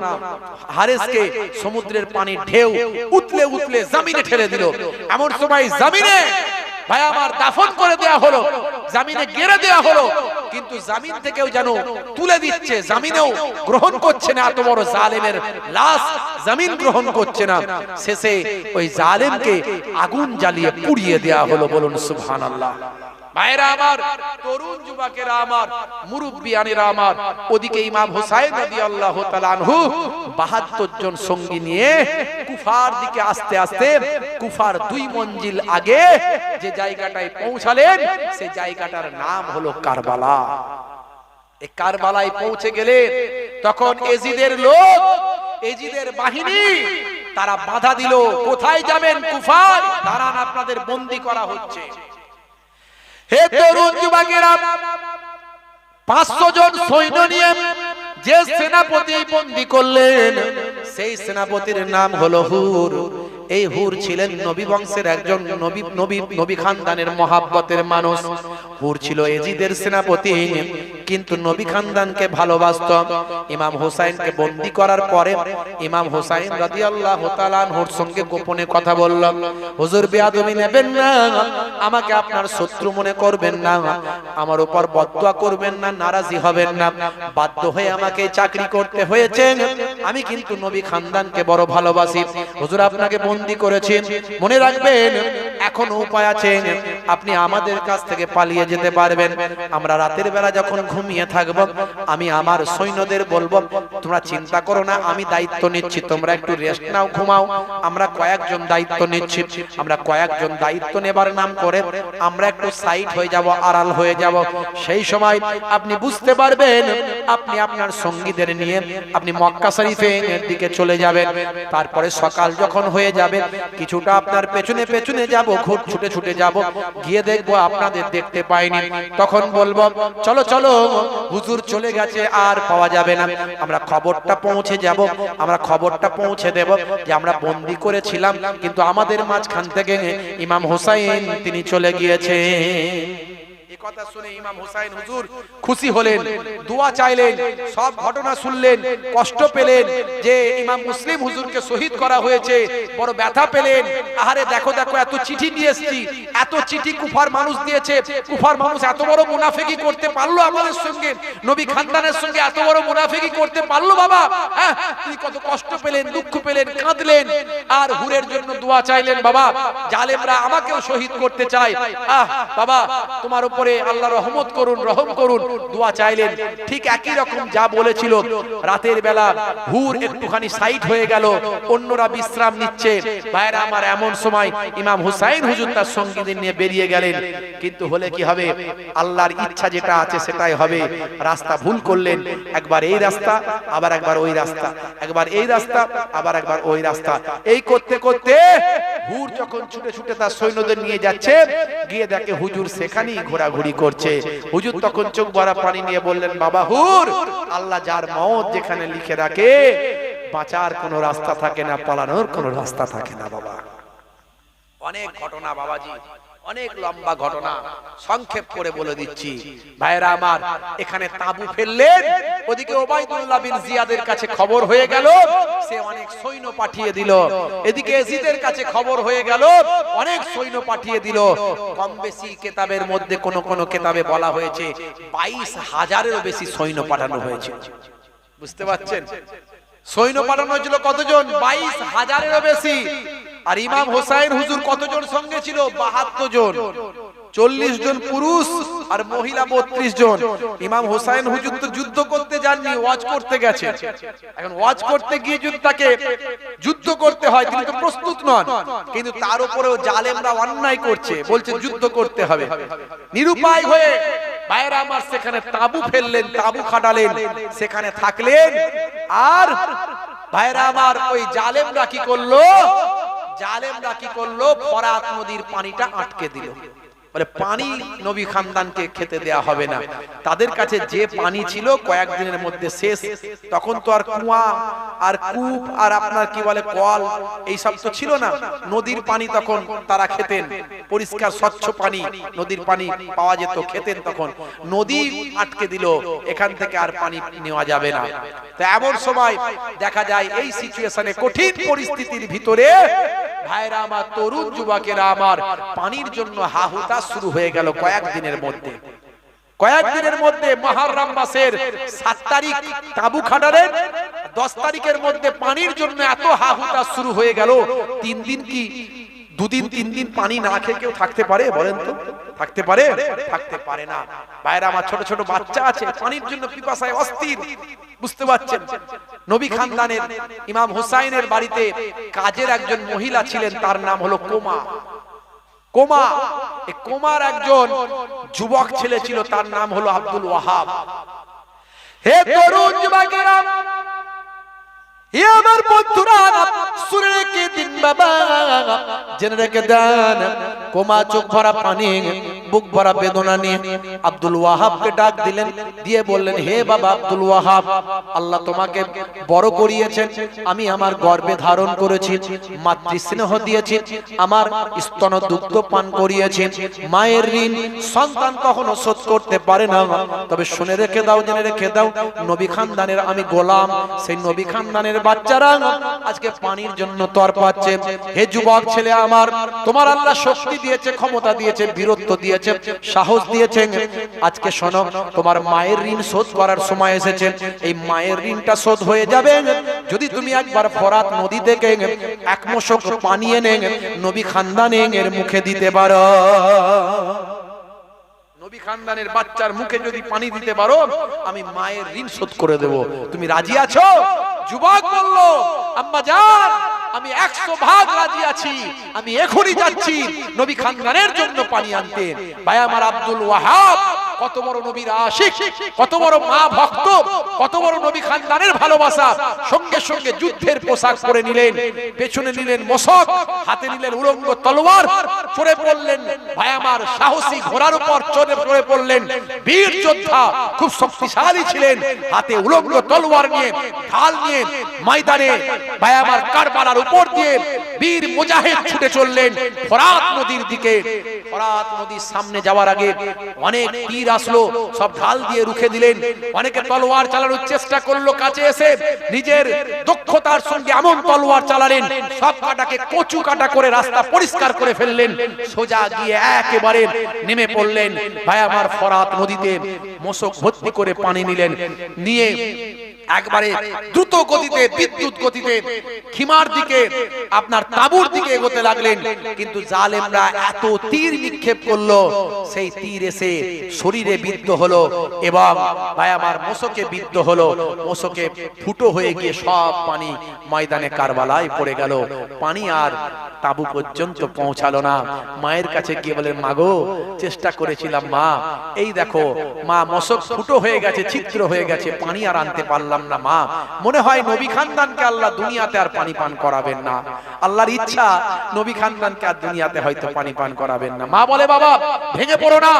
B: হারেসকে সমুদ্রের পানি ঢেউ উতলে উতলে জমিনে ঠেলে দিল। এমন সময় জমিনে ভাই আমার দাফন করে দেয়া হলো, জমিনে গেড়ে দেয়া হলো, কিন্তু জমিন থেকেও যেন তুলে দিচ্ছে, জমিনেও গ্রহণ করছে না, এত বড় জালেমের লাশ জমিন গ্রহণ করছে না। শেষে ওই জালেমকে আগুন জ্বালিয়ে পুড়িয়ে দেয়া হলো। বলুন সুবহানাল্লাহ। ভাইরা আমার, তরুণ যুবকেরা আমার, মুরব্বিয়ানেরা আমার, ওদিকে ইমাম হুসাইন রাদিয়াল্লাহু তাআলা আনহু ৭২ জন সঙ্গী নিয়ে কুফার দিকে আস্তে আস্তে কুফার ২ মঞ্জিল আগে যে জায়গাটায় পৌঁছালেন, সেই জায়গাটার নাম হলো কারবালা। এই কারবালায় পৌঁছে গেলে তখন এজিদের লোক, এজিদের বাহিনী তারা বাধা দিল, কোথায় যাবেন? কুফায় দাঁড়ান, আপনাদের বন্দী করা হচ্ছে। হে তরুণ যুবকেরা, ৫০০ জন সৈন্য নিয়ে যে সেনাপতি বন্দী করলেন, সেই সেনাপতির নাম হলো হুর। এই হুর ছিলেন নবী বংশের একজন নবী খানদানের মহাব্বতের মানুষ। হুর ছিল এজিদের সেনাপতি, কিন্তু নবী খানদানকে ভালোবাসত। ইমাম হুসাইনকে বন্দী করার পরে ইমাম হুসাইন রাদিয়াল্লাহু তাআলা আনহুর সঙ্গে গোপনে কথা বলল, হুজুর বেয়াদবি নেবেন না, আমাকে আপনার শত্রু মনে করবেন না, আমার উপর বদদুয়া করবেন না, নারাজি হবেন না, বাধ্য হয়ে আমাকে চাকরি করতে হয়েছে, আমি কিন্তু নবী খানদানকে বড় ভালোবাসি। হুজুর আপনাকে বন্দী করেছেন, মনে রাখবেন এখনো উপায় আছে, আপনি আমাদের কাছ থেকে পালিয়ে যেতে পারবেন। আমরা রাতের বেলা যখন ঘুমিয়ে থাকব, আমি আমার সৈন্যদের বলবো, তোমরা চিন্তা করো না, আমি দায়িত্ব নিচ্ছি, তোমরা একটু রেস্ট নাও, ঘুমাও, আমরা কয়েকজন দায়িত্ব নিচ্ছি। আমরা কয়েকজন দায়িত্ব নেবার নাম করে আমরা একটু সাইড হয়ে যাব, আড়াল হয়ে যাব। সেই সময় আপনি বুঝতে পারবেন, আপনি আপনার সঙ্গীদের নিয়ে আপনি মক্কা শরীফের দিকে চলে যাবেন। তারপরে সকাল যখন হয়ে যাবে, কিছুটা আপনার পেছনে পেছনে যাব, ছুটে ছুটে যাব, গিয়ে দেখবো আপনাদের দেখতে পাইনি, তখন বলবো চলো চলো, হুজুর চলে গেছে, আর পাওয়া যাবে না। আমরা খবরটা পৌঁছে যাব, আমরা খবরটা পৌঁছে দেব যে আমরা বন্দী করেছিলাম, কিন্তু আমাদের মাঝখান থেকে ইমাম হুসাইন তিনি চলে গিয়েছে।
A: কথা শুনে ইমাম হুসাইন হুজুর খুশি হলেন, দোয়া চাইলেন, সব ঘটনা শুনলেন, কষ্ট পেলেন যে ইমাম মুসলিম হুজুরকে শহীদ করা হয়েছে, বড় ব্যথা পেলেন। আহারে দেখো দেখো, এত চিঠি নিয়ে এসেছি, এত চিঠি কুফার মানুষ দিয়েছে, কুফার মানুষ এত বড় মুনাফিকি করতে পারলো আমাদের সঙ্গে, নবী খানদানের সঙ্গে এত বড় মুনাফিকি করতে পারলো বাবা। হ্যাঁ, তিনি কত কষ্ট পেলেন, দুঃখ পেলেন, কাঁদলেন, আর হুরের জন্য দোয়া চাইলেন, বাবা জালেমরা আমাকেও শহীদ করতে চায়, বাবা তোমার উপরে আল্লাহ রহমত করুন, রহম করুন, দোয়া চাইলেন। ঠিক একই রকম যা বলেছিল, রাতের বেলা হুর একটুখানি সাইড হয়ে গেল, অন্যরা বিশ্রাম নিচ্ছে। ভাইরা আমার, এমন সময় ইমাম হুসাইন হুজুর তার সঙ্গীদের নিয়ে বেরিয়ে গেলেন। কিন্তু হলে কি হবে, আল্লাহর ইচ্ছা যেটা আছে সেটাই হবে। রাস্তা ভুল করলেন, একবার এই রাস্তা, আবার একবার ওই রাস্তা, একবার এই রাস্তা, আবার একবার ওই রাস্তা। এই করতে করতে হুর যখন ছুটে ছুটে তার সৈন্যদের নিয়ে যাচ্ছে, গিয়ে দেখে হুজুর সেখানেই ঘোরাঘুরি করছে। হুজুর তখন চোখ ভরা পানি নিয়ে বললেন, বাবা হুর, আল্লাহ যার মওত যেখানে লিখে রাখে, বাঁচার কোনো রাস্তা থাকে না, পালানোর কোনো রাস্তা থাকে না বাবা। অনেক ঘটনা বাবাজি, অনেক লম্বা ঘটনা, সংক্ষেপ করে বলে দিচ্ছি। ভাইরা আমার, এখানে তাবু ফেললেন, ওদিকে ওবাইদুল্লাহ বিন জিয়াদের কাছে খবর হয়ে গেল, সে অনেক সৈন্য পাঠিয়ে দিল। এদিকে ইয়াজিদের কাছে খবর হয়ে গেল, অনেক সৈন্য পাঠিয়ে দিল। কম বেশি কিতাবের মধ্যে কোন কোন কিতাবে বলা হয়েছে 22,000-এরও বেশি সৈন্য পাঠানো হয়েছে। বুঝতে পারছেন, সৈন্য পাঠানো হয়েছিল কতজন? 22,000-এরও বেশি। আর ইমাম হোসাইন হুজুর কতজন সঙ্গে ছিল? 72 জন। 40 জন পুরুষ আর মহিলা 32 জন। ইমাম হোসাইন হুজুর তো যুদ্ধ করতে যাননি, ওয়াজ করতে গেছে। এখন ওয়াজ করতে গিয়ে যদি তাকে যুদ্ধ করতে হয়, তিনি তো প্রস্তুত নন, কিন্তু তার উপরেও জালেমরা অন্যায় করছে, বলছে যুদ্ধ করতে হবে। নিরুপায় হয়ে ভাইরা আমার সেখানে তাবু ফেললেন, তাবু খাটালেন, সেখানে থাকলেন। আর ভাইরা আমার, ওই জালেমরা কি করলো? জালেমরা কি করলো? ফরাত নদীর পানিটা আটকে দিল। বলে পানি নবী খানদানকে খেতে দেয়া হবে না। তাদের কাছে যে পানি ছিল কয়েকদিনের মধ্যে শেষ। তখন তো আর কুয়া আর কূপ আর আপনার কি বলে কল এইসব তো ছিল না। নদীর পানি তখন তারা খেতেন, পরিষ্কার স্বচ্ছ পানি, নদীর পানি পাওয়া যেত, খেতেন। তখন নদী আটকে দিল, এখান থেকে আর পানি নেওয়া যাবে না। তো এমন সময় দেখা যায় এই সিচুয়েশনে, কঠিন পরিস্থিতির ভিতরে ভাইরা আমার, তরুণ যুবকেরা আমার, পানির জন্য হাহুতা শুরু হয়ে গেল কয়েকদিনের মধ্যে। কয়েকদিনের মধ্যে মুহররম মাসের 7 তারিখ তাবু খাটালেন, 10 তারিখের মধ্যে পানির জন্য এত হাহুতা শুরু হয়ে গেল। 3 দিন কি 2 দিন 3 দিন পানি না খেয়ে কেউ থাকতে পারে বলেন তো? থাকতে পারে? থাকতে পারে না। ভাইরা আমার, ছোট ছোট বাচ্চা আছে, পানির জন্য পিপাসায় অস্থির। বুঝতে পারছেন, নবী খানদানের ইমাম হুসাইনের বাড়িতে কাজের একজন মহিলা ছিলেন, তার নাম হলো কোমা। কোমা, এই কোমার একজন যুবক ছেলে ছিল, তার নাম হলো আব্দুল ওয়াহাব। হে তরুণ যুবকেরা, হে আমার বন্ধুরা, শুনে রেখে দিন বাবা, জেনে রেখে দেন। কোমা চোখ ভরা পানি, বুক ভরা বেদনা নিয়ে আব্দুল ওয়াহাবকে ডাক দিলেন, দিয়ে বললেন, হে বাবা আব্দুল ওয়াহাব, আল্লাহ তোমাকে বড় করিয়েছেন, আমি আমার গর্ভে ধারণ করেছি, মাতৃস্নেহ দিয়েছি, আমার স্তন দুগ্ধ পান করিয়েছি। মায়ের ঋণ সন্তান কখনো শোধ করতে পারে না। তবে শুনে রেখে দাও, জেনে রেখে দাও, নবী খানদানের আমি গোলাম। সেই নবী খানদানের বাচ্চারা আজকে পানির জন্য তর পাচ্ছে। হে যুবক ছেলে আমার, তোমার আল্লাহ শক্তি দিয়েছে, ক্ষমতা দিয়েছে, বীরত্ব দিয়েছে, সাহস দিয়েছে। আজকে শোনো, তোমার মায়ের ঋণ শোধ করার সময় এসেছে। এই মায়ের ঋণটা শোধ হয়ে যাবে যদি তুমি একবার ফরাত নদী থেকে 1 মশক পানি এনে নবী খানদানের মুখে দিতে পারো। নবী খানদানের বাচ্চার মুখে যদি পানি দিতে পারো, আমি মায়ের ঋণ শোধ করে দেব। তুমি রাজি আছো? যুবক বলল, আম্মা জান, আমি 100 ভাগ রাজি আছি, আমি এখনই যাচ্ছি নবী খানদানের জন্য পানি আনতে। ভাই আমার, আব্দুল ওয়াহাব
B: কত বড় নবীর আশিক, কত বড় মা ভক্ত, কত বড় নবী খানদানের ভালোবাসা। সঙ্গে সঙ্গে যুদ্ধের পোশাক পরে নিলেন, পেছনে নিলেন মশক, হাতে নিলেন উলঙ্গ তলোয়ার, চড়ে পড়লেন ভাই আমার সাহসী ঘোড়ার উপর চড়ে পড়লেন। বীর যোদ্ধা, খুব শক্তিশালী ছিলেন, হাতে উলঙ্গ তলোয়ার নিয়ে, ঢাল নিয়ে ময়দানে ভাই আমার কারবালার উপর দিয়ে বীর মুজাহিদ ছুটে চললেন ফোরাত নদীর দিকে। ফোরাত নদীর সামনে যাওয়ার আগে অনেক তীর আসলো, সব ঢাল দিয়ে রুখে দিলেন। অনেকে তলোয়ার চালানোর চেষ্টা করলো, কাছে এসে নিজের দক্ষতার সঙ্গে এমন তলোয়ার চালালেন, সব কাটাকে কচু কাটা করে রাস্তা পরিষ্কার করে ফেললেন। সোজা গিয়ে একেবারে নেমে পড়লেন ভাই আমার ফোরাত নদীতে। মশক ভর্তি করে পানি নিলেন, নিয়ে একবারে দ্রুত গতিতে, বিদ্যুৎ গতিতে খিমার দিকে, আপনার তাঁবুর দিকে এগোতে লাগলেন। কিন্তু জালেমরা এত তীর নিক্ষেপ করলো, সেই তীর এসে শরীরে বিদ্ধ হলো এবং ভাই আমার মোশকে বিদ্ধ হলো। মোশকে ফুটো হয়ে গিয়ে সব পানি ময়দানে কারবালায় পড়ে গেল। পানি আর তাঁবু পর্যন্ত পৌঁছালো না। মায়ের কাছে গিয়ে বলেন, মাগো চেষ্টা করেছিলাম মা, এই দেখো মা মোশক ফুটো হয়ে গেছে, ছিদ্র হয়ে গেছে, পানি আর আনতে পারলাম না মা। মনে হয় নবী খানদানকে আল্লাহ দুনিয়াতে আর পানি পান করাবেন না। আল্লাহর ইচ্ছা নবী খানদানকে আর দুনিয়াতে হয়তো পানি পান করাবেন না। মা বলে, বাবা ভেঙে পড়ো না,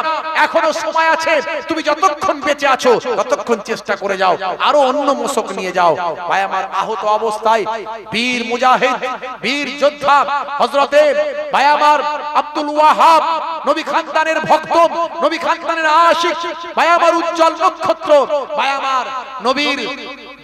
B: এখনো সময় আছে, তুমি যতক্ষণ বেঁচে আছো ততক্ষণ চেষ্টা করে যাও, আরো অন্য মোশক নিয়ে যাও। ভাই আমার আহত অবস্থায় বীর মুজাহিদ, বীর যোদ্ধা হযরতে ভাই আমার আব্দুল ওয়াহাব, নবী খানদানের ভক্ত, নবী খানদানের আশিক, ভাই আমার উজ্জ্বল নক্ষত্র, ভাই আমার নবীর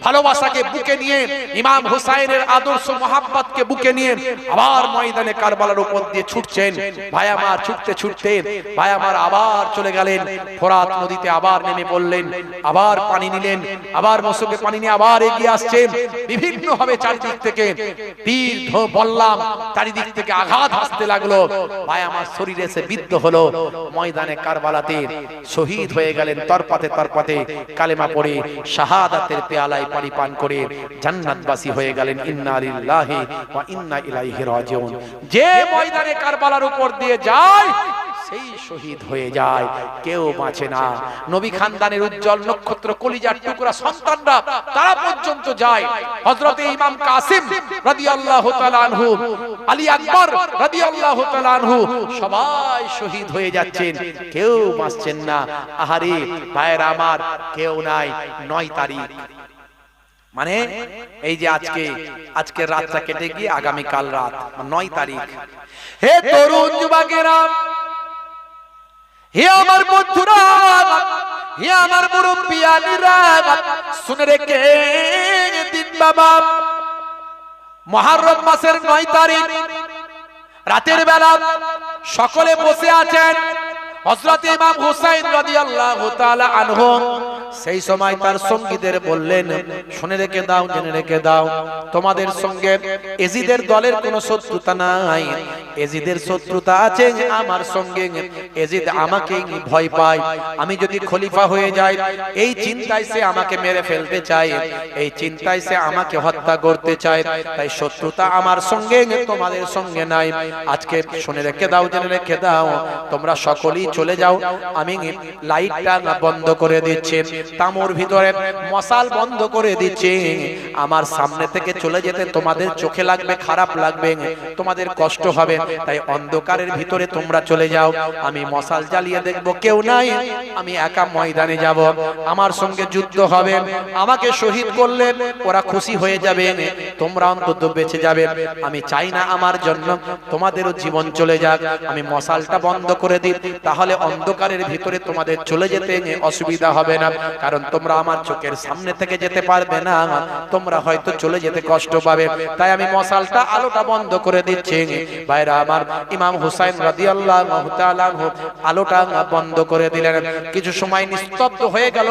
B: ভালোবাসাকে বুকে নিয়ে, ইমাম হুসাইনের আদর্শ মোহাব্বতকে বুকে নিয়ে আবার ময়দানে কারবালার উপর দিয়ে ছুটছেন। ভাই আমার ছুটতে ছুটতে ভাই আমার আবার চলে গেলেন ফোরাত নদীতে, আবার নেমে পড়লেন, আবার পানি নিলেন, আবার মশকে পানি নিয়ে আবার এগিয়ে আসছেন। বিভিন্ন ভাবে চারিদিক থেকে তীর বললাম, চারিদিক থেকে আঘাত আসতে লাগলো। ভাই আমার শরীরে এসে বিদ্ধ হলো। ময়দানে কারবালাতে শহীদ হয়ে গেলেন, তরপাতে তরপাতে কালেমা পড়ে শাহাদাতের পেয়ালায় পানি পান করে জান্নাতবাসী হয়ে গেলেন। ইন্না লিল্লাহি ওয়া ইন্না ইলাইহি রাজিউন। যে ময়দানে কারবালার উপর দিয়ে যায় সেই শহীদ হয়ে যায়, কেউ বাঁচে না। নবী খানদানের উজ্জ্বল নক্ষত্র, কলিজার টুকরা সন্তানরা তারা পর্যন্ত যায়। হযরতে ইমাম কাসিম রাদিয়াল্লাহু তাআলা আনহু, আলী আকবর রাদিয়াল্লাহু তাআলা আনহু সবাই শহীদ হয়ে যাচ্ছেন, কেউ বাঁচছেন না। আহারে ভাইরা আমার, কেউ নাই। 9 তারিখ মানে এই যে আজকে রাতটা কেটে গিয়ে আগামী কাল রাত 9 তারিখ। হে তরুণ যুবকেরা, হে আমার বন্ধুরা, হে আমার মুরব্বিয়ানিরা, শুনে রেখে দিন বাবা, মুহররম মাসের 9 তারিখ রাতের বেলা সকলে বসে আছেন। হযরত ইমাম হুসাইন রাদিয়াল্লাহু তাআলা আনহু সেই সময় তার সঙ্গীদের বললেন, শুনে রেখে দাও, জেনে রেখে দাও, তোমাদের সঙ্গে এজিদের দলের কোনো শত্রুতা নাই। এজিদের শত্রুতা আছে আমার সঙ্গে। এজিদ আমাকে ভয় পায়, আমি যদি খলিফা হয়ে যাই এই চিন্তায় সে আমাকে মেরে ফেলতে চায়, এই চিন্তায় সে আমাকে হত্যা করতে চায়। তাই শত্রুতা আমার সঙ্গে, তোমাদের সঙ্গে নাই। আজকে শুনে রেখে দাও, জেনে রেখে দাও, তোমরা সকলেই চলে যাও। আমি লাইটটা বন্ধ করে দিচ্ছি, তামুর ভিতরে মশাল বন্ধ করে দিচ্ছি। আমার সামনে থেকে চলে যেতে তোমাদের চোখে লাগবে, খারাপ লাগবে, তোমাদের কষ্ট হবে। তাই অন্ধকারের ভিতরে তোমরা চলে যাও। আমি মশাল জ্বালিয়ে দেখব কেউ নাই, আমি একা ময়দানে যাব, আমার সঙ্গে যুদ্ধ হবে। আমাকে শহীদ করলে ওরা খুশি হয়ে যাবে, তোমরা অন্তত বেঁচে যাবে। আমি চাই না আমার জন্য তোমাদেরও জীবন চলে যাক। আমি মশালটা বন্ধ করে দিই, তাহলে অন্ধকারের ভিতরে তোমাদের চলে যেতে অসুবিধা হবে না, কারণ তোমরা আমার চোখের সামনে থেকে যেতে পারবে না, তোমরা হয়তো চলে যেতে কষ্ট পাবে। তাই আমি মশালটা, আলোটা বন্ধ করে দিচ্ছি। ভাইরা আমার, ইমাম হুসাইন রাদিয়াল্লাহু তাআলা আনহু আলোটা বন্ধ করে দিলেন। কিছু সময় নিস্তব্ধ হয়ে গেল,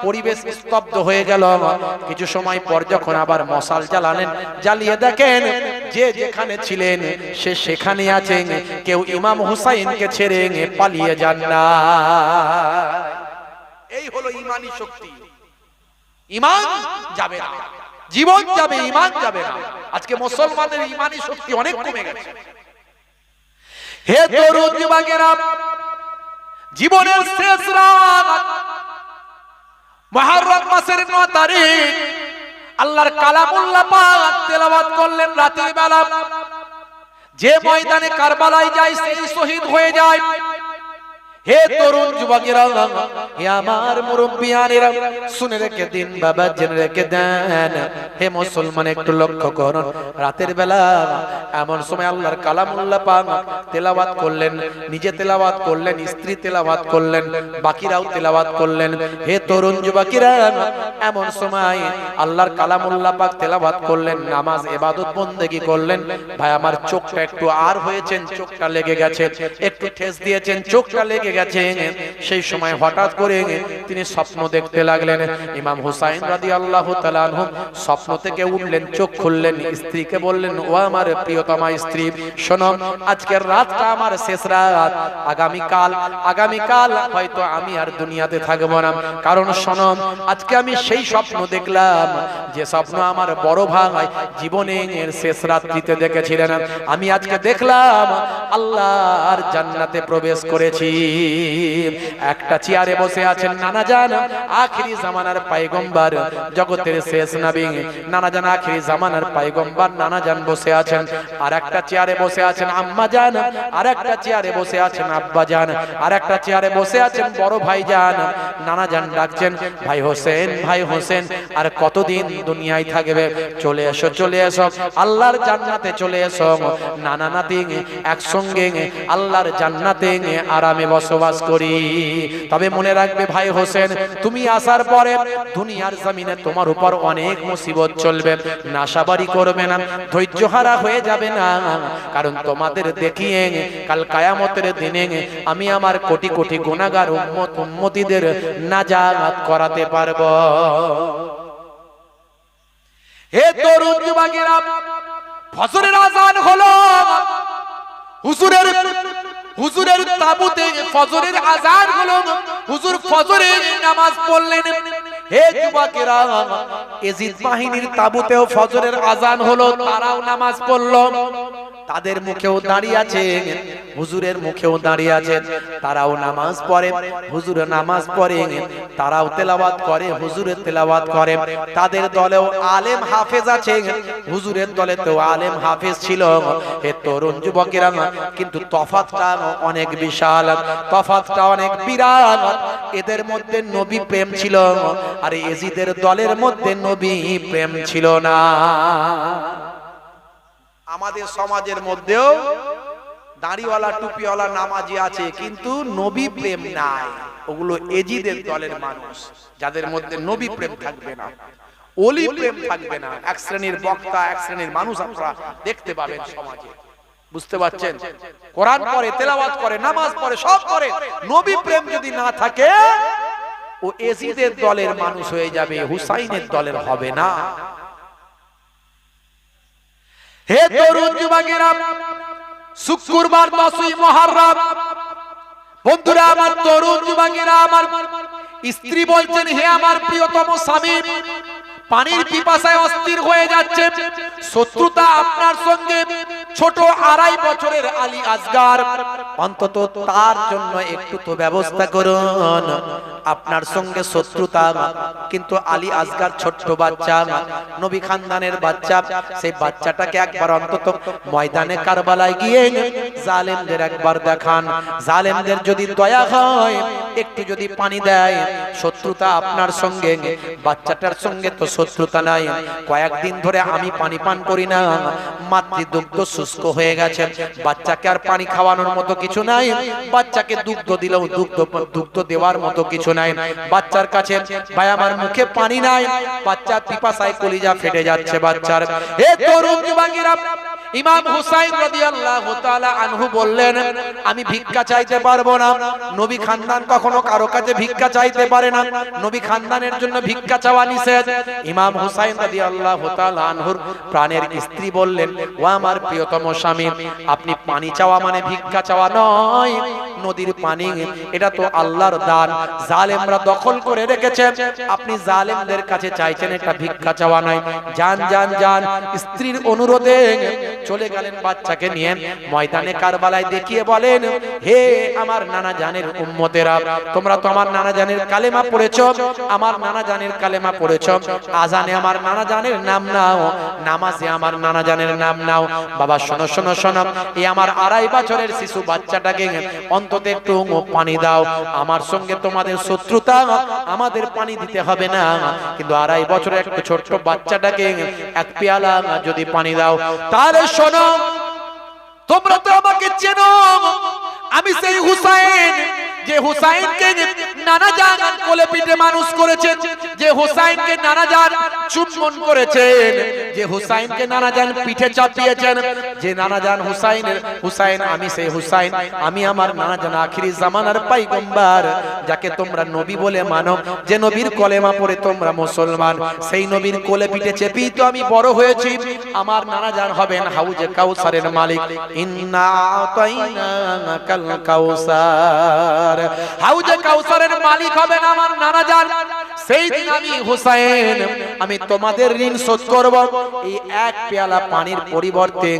B: পরিবেশ স্তব্ধ হয়ে গেল। কিছু সময় পর যখন আবার মশাল জ্বালালেন, জ্বালিয়ে দেখেন যে যেখানে ছিলেন সে সেখানে আছেন, কেউ ইমাম হুসাইনকে ছেড়ে পালিয়ে যান না। এই হলো ঈমানি শক্তি। ঈমান যাবে না, জীবন যাবে, ঈমান যাবে না। আজকে মুসলমানদের ঈমানি শক্তি অনেক কমে গেছে। হে তরুণ যুবকেরা,
A: জীবনের শেষ রাত মুহররম মাসের 9 তারিখ আল্লাহর কালামুল্লাহ পাক তেলাওয়াত করলেন রাতের বেলা। যে ময়দানে কারবালায় যায় সেই শহীদ হয়ে যায়। হে তরুণ যুবকেরা, হে আমার মুরব্বিয়ানেরা, শুনে রেখে দিন বাবা, জেনে রেখে দেন। হে মুসলমান, একটু লক্ষ্য করুন, রাতের বেলা এমন সময় আল্লাহর কালামুল্লাহ পাক তেলাওয়াত করলেন, নিজে তেলাওয়াত করলেন, স্ত্রী তেলাওয়াত করলেন, বাকিরাও তেলাওয়াত করলেন। হে তরুণ যুবকেরা, এমন সময় আল্লাহর কালামুল্লাহ পাক তেলাওয়াত করলেন, নামাজ ইবাদত বন্দেগী করলেন। ভাই আমার চোখটা একটু আর হয়েছেন, চোখটা লেগে গেছে, একটু ঠেস দিয়েছেন, চোখটা লেগে গেছে। সেই সময় হঠাৎ করে তিনি স্বপ্ন দেখতে লাগলেন। ইমাম হুসাইন রাদিয়াল্লাহু তাআলা আনহু স্বপ্ন থেকে উঠলেন, চোখ খুললেন, স্ত্রীকে বললেন, ও আমার প্রিয়তমা স্ত্রী, শোনো, আজকের রাতটা আমার শেষ রাত। আগামীকাল হয়তো আমি আর দুনিয়াতে থাকবো না। কারণ শোনো, আজকে আমি সেই স্বপ্ন দেখলাম যে স্বপ্ন আমার বড় ভাই জীবনের শেষ রাত্রিতে দেখেছিলেন। আমি আজকে দেখলাম আল্লাহর জান্নাতে প্রবেশ করেছি। একটা চেয়ারে বসে আছেন নানা জান, আখিরি জামানার পয়গম্বর, জগতের শেষ নবী নানা জান, আখিরি জামানার পয়গম্বর নানা জান বসে আছেন। আর একটা চেয়ারে বসে আছেন আম্মা জান, আর একটা চেয়ারে বসে আছেন আব্বা জান, আর একটা চেয়ারে বসে আছেন বড় ভাই জান। নানা জান ডাকছেন, ভাই হোসেন, ভাই হোসেন, আর কতদিন দুনিয়ায় থাকবে? চলে এসো, চলে এসো, আল্লাহর জান্নাতে চলে এসো। নানা নাতি একসঙ্গে আল্লাহর জান্নাতে আরামে বসবাস করি। তবে মনে রাখবে ভাই হোসেন, তুমি আসার পরে দুনিয়ার জমিনে তোমার উপর অনেক মুসিবত চলবে, নাশাবারি করবে না, ধৈর্যহারা হয়ে যাবে না। কারণ তোমাদের দেখিয়ে কাল কিয়ামতের দিনে আমি আমার কোটি কোটি গুনাহগার উম্মতীদের নাজাত করাতে পারবো। হে তরুণ যুবকেরা, ফজরের আযান হলো। হুজুরের তাবুতে ফজরের আযান হলো। হুজুর ফজরের নামাজ পড়লেন। হে যুবকেরা, ইয়াজিদ বাহিনীর তাবুতেও ফজরের আযান হলো, তারাও নামাজ পড়লো। তাদের মুখেও দাঁড়িয়ে আছে, হুজুরের মুখেও দাঁড়িয়ে আছে, তারাও নামাজ পড়ে। হুজুর নামাজ পড়ে, তারাও তেলাওয়াত করে, হুজুরের তেলাওয়াত করে। তাদের দলেও আলেম হাফেজ আছে, হুজুরের দলে তো আলেম হাফেজ ছিল। হে তরুণ যুবকেরা, কিন্তু তফাৎটা অনেক বিশাল, তফাৎটা অনেক বিরাট। এদের মধ্যে নবী প্রেম ছিল, আর ইয়াজিদের দলের মধ্যে নবী প্রেম ছিল না। আমাদের সমাজের মধ্যেও দাড়িওয়ালা টুপিওয়ালা নামাজি আছে, কিন্তু নবী প্রেম নাই। ওগুলো ইয়াজিদের দলের মানুষ, যাদের মধ্যে নবী প্রেম থাকবে না, ওলি প্রেম থাকবে না। এক শ্রেণীর বক্তা, এক শ্রেণীর মানুষ আপনারা দেখতে পাবেন সমাজে। বুঝতে পারছেন? কোরআন পড়ে, তেলাওয়াত করে, নামাজ পড়ে, সব করে, নবী প্রেম যদি না থাকে ও ইয়াজিদের দলের মানুষ হয়ে যাবে, হুসাইনের দলের হবে না। হে তরুণ যুবকেরা, শুক্রবার 10ই মুহররম, বন্ধুরা আমার, তরুণ যুবকেরা আমার, স্ত্রী বলছেন, হে আমার প্রিয়তম স্বামী, পানির পিপাসায় অস্থির হয়ে যাচ্ছে। শত্রুতা আপনার সঙ্গে ছোট 2.5 বছরের আলী আসগার, অন্তত তার জন্য একটু তো ব্যবস্থা করুন। আপনার সঙ্গে শত্রুতা, কিন্তু আলী আসগার ছোট্ট বাচ্চা, নবী খানদানের বাচ্চা, সেই বাচ্চাটাকে একবার অন্তত ময়দানে কারবালায় গিয়ে জালেমদের একবার দেখান। জালেমদের যদি দয়া হয়, একটু যদি পানি দেয়। শত্রুতা আপনার সঙ্গে, বাচ্চাটার সঙ্গে তো শত্রুতা নাই। কয়েকদিন ধরে আমি পানি পান করি না, মাতৃদুগ্ধ শুষ্ক হয়ে গেছে, বাচ্চাকে আর পানি খাওয়ানোর মতো কিছু নাই। বাচ্চাকে দুগ্ধ দিলেও দুগ্ধ দেওয়ার মতো কিছু নাই। বাচ্চার কাছে ভাই আমার মুখে পানি নাই, বাচ্চা পিপাসায় কলিজা ফেটে যাচ্ছে বাচ্চার। হে তরুণ যুবকেরা, ইমাম হুসাইন রাদিয়াল্লাহু তাআলা আনহু বললেন, আমি ভিক্ষা চাইতে পারবো না। নবী খানদান কখনো কারো কাছে ভিক্ষা চাইতে পারে না, নবী খানদানের জন্য ভিক্ষা চাওয়া নিষেধ। ইমাম হুসাইন রাদিয়াল্লাহু তাআলা আনহুর প্রাণের স্ত্রী বললেন, ও আমার প্রিয়তম স্বামী, আপনি পানি চাওয়া মানে ভিক্ষা চাওয়া নয়। নদীর পানি, এটা তো আল্লাহর দান, জালেমরা দখল করে রেখেছে। আপনি জালেমদের কাছে চাইছেন একটা ভিক্ষা চাওয়া নাই। যান যান যান, স্ত্রীর অনুরোধে চলে গেলেন বাচ্চাকে নিয়ে ময়দানে কারবালায়, দেখিয়ে বলেন, হে আমার নানা জানের উম্মতেরা, তোমরা তো আমার নানা জানের কালেমা পড়েছো, আমার নানা জানের কালেমা পড়েছো, আজানে আমার নানা জানের নাম নাও, নামাজে আমার নানা জানের নাম নাও। বাবা শোনো শোনো শোনো, এই আমার 2.5 বছরের শিশু বাচ্চাটাকে অন্তত একটু পানি দাও। আমার সঙ্গে তোমাদের শত্রুতা, আমাদের পানি দিতে হবে না, কিন্তু 2.5 বছরের একটা ছোট্ট বাচ্চাটাকে এক পেয়ালা যদি পানি দাও। তাহলে শোনো, তোমরা তো আমাকে চেনো, আমি সেই হুসাইন, যে হুসাইনকে নানা জান কোলে পিঠে মানুষ করেছেন, যে হুসাইনকে নানা জান চুম্বন করেছেন, যে হুসাইনকে নানা জান পিঠে চাপিয়েছেন, যে নানা জান হুসাইন, আমি সেই হুসাইন, আমি আমার নানা জান আখিরি জামানার পয়গম্বর, যাকে তোমরা নবী বলে মানো, যে নবীর কলেমা পড়ে তোমরা মুসলমান, সেই নবীর কোলে পিঠে চেপেই তো আমি বড় হয়েছি। আমার নানা জান হবেন হাউজে কাউসারের মালিক। ইন্না আতাইনাকাল কাউসার, হাউজে কাউসারের মালিক হবেন আমার নানা জান। সেই দিন আমি হুসাইন, আমি তোমাদের ঋণ শোধ করব। এই এক পেয়ালা পানির পরিবর্তে,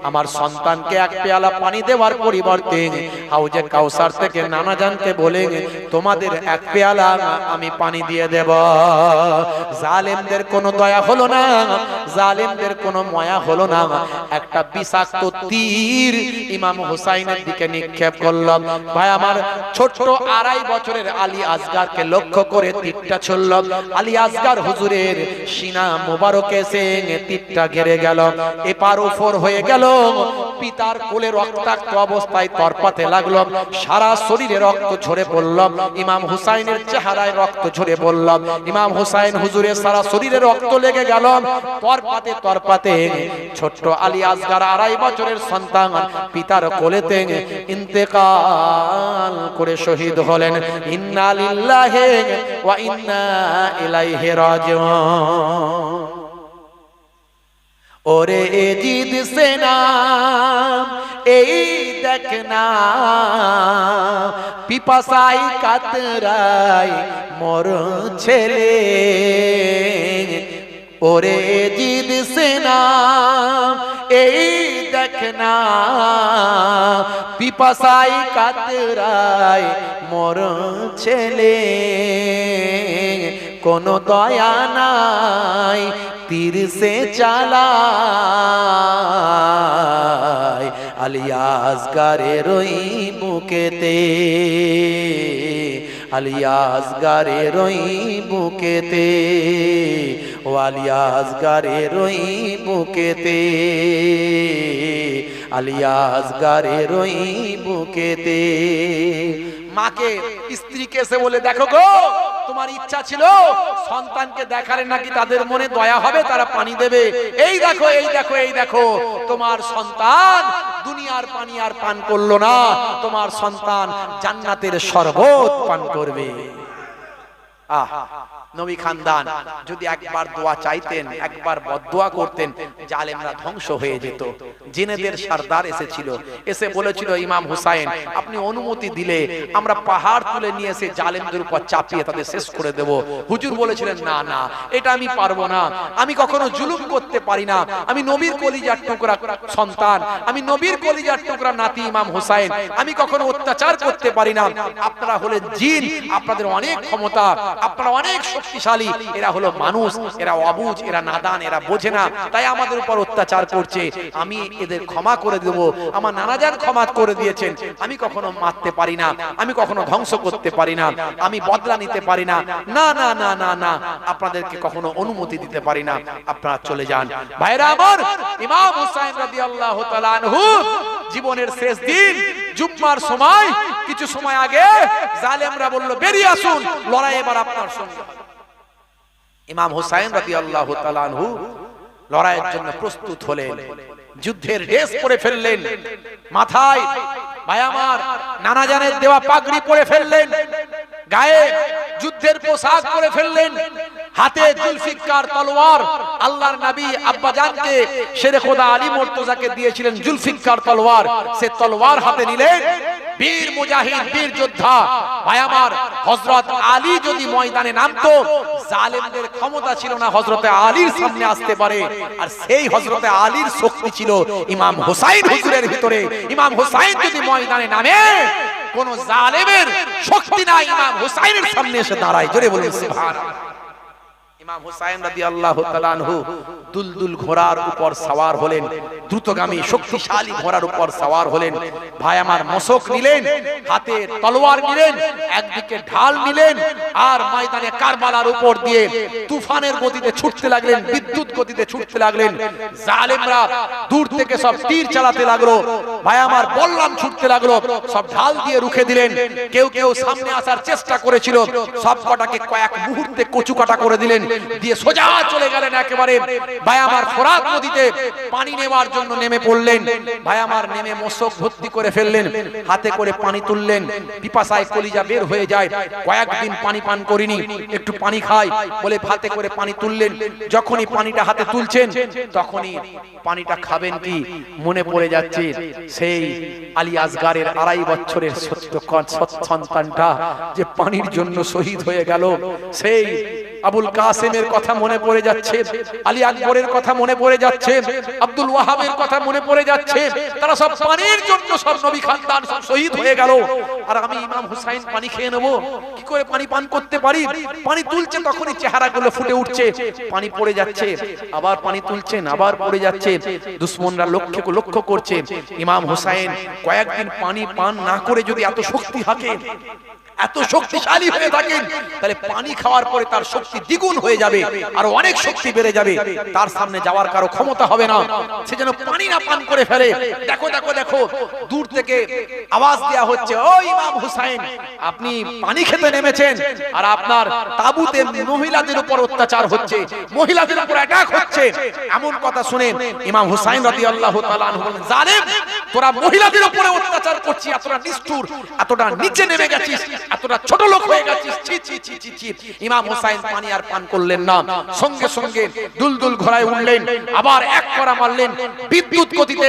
A: আমার সন্তানকে এক পেয়ালা পানি দেওয়ার পরিবর্তে হাউজে কাউসার থেকে নানা জানকে বলে তোমাদের এক পেয়ালা আমি পানি দিয়ে দেব। জালেমদের কোনো দয়া হলো না, জালেমদের কোনো মায়া হলো না। একটা বিষাক্ত তীর ইমাম হুসাইনের দিকে নিক্ষেপ করলাম। ভাই আমার, ছোট্ট 2.5 বছরের আলী আসগারকে লক্ষ্য করে তীরটা ছুড়ল। আলী আসগার হুজুরের সিনা মোবারকে এসে তীরটা ঘেরে গেল, এপার ওপর হয়ে গেল। পিতার কোলে রক্তাক্ত অবস্থায় তরপাতে লাগলো, সারা শরীরে রক্ত ঝরে পড়ল। ইমাম হুসাইনের চেহারায় রক্ত ঝরে পড়ল। ইমাম হুসাইন হুজুরের সারা শরীরে রক্ত লেগে গেল। তরপাতে তরপাতে ছোট্ট আলী আসগার 2.5 বছরের সন্তান পিতার কোলেতে ইন্তেকাল করে শহীদ হলেন। ইন্না লিল্লাহি ওয়া ইন্না ইলাইহি রাজিউন। ওরে এজিদ সেনা, এই দেখ না পিপাসাই কাতরাই মোর ছেলে। ওরে এজিদ সেনা, এই দেখ না পিপাসাই কাতরাই মোর ছেলে। কোনো দয়া নাই, তীর সে চালায় আলী আসগারের ওই বুকেতে, আলী আসগারের ওই বুকেতে, ও আলী আসগারের ওই বুকেতে, আলী আসগারের ওই বুকেতে। মাকে স্ত্রীকে এসে বলে, দেখো গো, তোমার ইচ্ছা ছিল সন্তানকে দেখালে নাকি তাদের মনে দয়া হবে, তারা পানি দেবে। এই দেখো এই দেখো এই দেখো, তোমার সন্তান দুনিয়ার পানি আর পান করলো না, তোমার সন্তান জান্নাতের শরবত পান করবে। আহ, নবী খানদান যদি একবার দোয়া চাইতেন, একবার বদদোয়া করতেন, জালেমরা ধ্বংস হয়ে যেত। জিনেদের সরদার এসেছিল, এসে বলেছিল, ইমাম হুসাইন আপনি অনুমতি দিলে আমরা পাহাড় তুলে নিয়ে এসে জালেমদের উপর চাপিয়ে তাদের শেষ করে দেব। হুজুর বলেছিলেন, না না, এটা আমি পারবো না, আমি কখনো জুলুম করতে পারি না, আমি নবীর কলিজার টুকরা সন্তান, আমি নবীর কলিজার টুকরা নাতি ইমাম হুসাইন, আমি কখনো অত্যাচার করতে পারি না। আপনারা হলেন জিন, আপনাদের অনেক ক্ষমতা, আপনারা অনেক শক্তিশালী, এরা হলো মানুষ, এরা অবুঝ, এরা নাদান, এরা বোঝে না, তাই আমাদের উপর অত্যাচার করছে। আমি এদের ক্ষমা করে দেব, আমার নানাজান ক্ষমা করে দিয়েছেন, আমি কখনো মারতে পারি না, আমি কখনো ধ্বংস করতে পারি না, আমি বদলা নিতে পারি না, না না না না না, আপনাদেরকে কখনো অনুমতি দিতে পারি না, আপনারা চলে যান। ভাইরা আমার, ইমাম হুসাইন রাদিয়াল্লাহু তাআলা আনহু জীবনের শেষ দিন, জুম্মার সময়, কিছু সময় আগে জালেমরা বলল, বেরিয়ে আসুন, লড়াই এবার আপনার সঙ্গে। ইমাম হুসাইন রাদিয়াল্লাহু তাআলা আনহু লড়াইয়ের জন্য প্রস্তুত হলেন, যুদ্ধের ড্রেস পরে ফেললেন, মাথায় ভাই আমার নানা জানের দেওয়া পাগড়ি পরে ফেললেন, গায়ে যুদ্ধের পোশাক পরে ফেললেন, হাতে জুলফিকার তলোয়ার, আল্লাহর নবী আব্বাজানকে শেরে খোদা আলী মুর্তজাকে দিয়েছিলেন জুলফিকার তলোয়ার, সে তলোয়ার হাতে নিলেন, বীর মুজাহিদ, বীর যোদ্ধা ভাই আমার হযরত আলী যদি ময়দানে নামতো, জালেমদের ক্ষমতা ছিল না হযরতে আলীর সামনে আসতে পারে। আর সেই হযরতে আলীর শক্তি ছিল ইমাম হুসাইন হুজুরের ভিতরে। ইমাম হুসাইন যদি ময়দানে নামে, কোন জালেমের শক্তি নাই ইমাম হুসাইনের সামনে এসে দাঁড়ায়। জোরে বলুন সুবহানাল্লাহ। ইমাম হুসাইন রাদিয়াল্লাহু তাআলা আনহু দুলদুল ঘোড়ার উপর সওয়ার হলেন, দ্রুতগামী শক্তিশালী ঘোড়ার উপর সওয়ার হলেন। ভাই আমার মশক নিলেন, হাতে তলোয়ার নিলেন, একদিকে ঢাল নিলেন, আর ময়দানে কারবালার উপর দিয়ে তুফানের গতিতে ছুটতে লাগলেন, বিদ্যুৎ গতিতে ছুটতে লাগলেন। জালেমরা দূর থেকে সব তীর চালাতে লাগলো, ভাই আমার বল্লাম ছুটতে লাগলো, সব ঢাল দিয়ে রুখে দিলেন। কেউ কেউ সামনে আসার চেষ্টা করেছিল, সব কটাকে কয়েক মুহূর্তে কচুকাটা করে দিলেন, দিয়ে সোজা চলে গেলেন একেবারে ভাই আমার ফোরাত নদীতে পানি নেওয়ার জন্য নেমে পড়লেন। ভাই আমার নেমে মশক ভর্তি করে ফেললেন, হাতে করে পানি তুললেন। পিপাসায় কলিজা বের হয়ে যায়, কয়েকদিন পানি পান করিনি, একটু পানি খাই বলে হাতে করে পানি তুললেন। যখনই পানিটা হাতে তুলছেন, তখনই পানিটা খাবেন কি মনে পড়ে যাচ্ছে সেই আলী আসগারের 2.5 বছরের সন্তানটা যে পানির জন্য শহীদ হয়ে গেল। সেই আবুল কাসেমের কথা মনে পড়ে যাচ্ছে, আলী আকবরের কথা মনে পড়ে যাচ্ছে, আব্দুল ওয়াহাবের কথা মনে পড়ে যাচ্ছে। তারা সব পানির জন্য সব নবী খানদান সব শহীদ হয়ে গেল। আর আমি ইমাম হুসাইন পানি খেয়ে নেব, কি করে পানি পান করতে পারি? পানি তুলছে, তখনই চেহারাগুলো ফুটে উঠছে, পানি পড়ে যাচ্ছে, আবার পানি তুলছেন, আবার পড়ে যাচ্ছে। দুশমনরা লক্ষ্য করছে। ইমাম হুসাইন কয়েকদিন পানি পান না করে যদি এত শক্তি থাকে, এত শক্তিশালী হয়ে থাকেন, তাহলে পানি খাওয়ার পরে তার শক্তি দ্বিগুণ হয়ে যাবে, আর অনেক শক্তি বেড়ে যাবে, তার সামনে যাওয়ার কারো ক্ষমতা হবে না। সে যেন পানি না পান করে ফেলে। দেখো দেখো দেখো, দূর থেকে আওয়াজ দেয়া হচ্ছে, ও ইমাম হুসাইন, আপনি পানি খেতে নেমেছেন, আর আপনার তাবুতে মহিলাদের উপর অত্যাচার হচ্ছে, মহিলাদের উপর অ্যাটাক হচ্ছে। এমন কথা শুনে ইমাম হুসাইন রাদিয়াল্লাহু তাআলা আনহু বলেন, জালেম, তোরা মহিলাদের উপরে অত্যাচার করছিস, এতটা নিষ্ঠুর, এতটা নিচে নেমে গেছিস, এতটা ছোট লোক হয়ে গেছিস, ছি ছি ছি ছি ছি। ইমাম হুসাইন পানি আর পান করলেন না, সঙ্গে সঙ্গে দুলদুল ঘোড়ায় উঠলেন, আবার এক করা মারলেন, বিদ্যুৎ গতিতে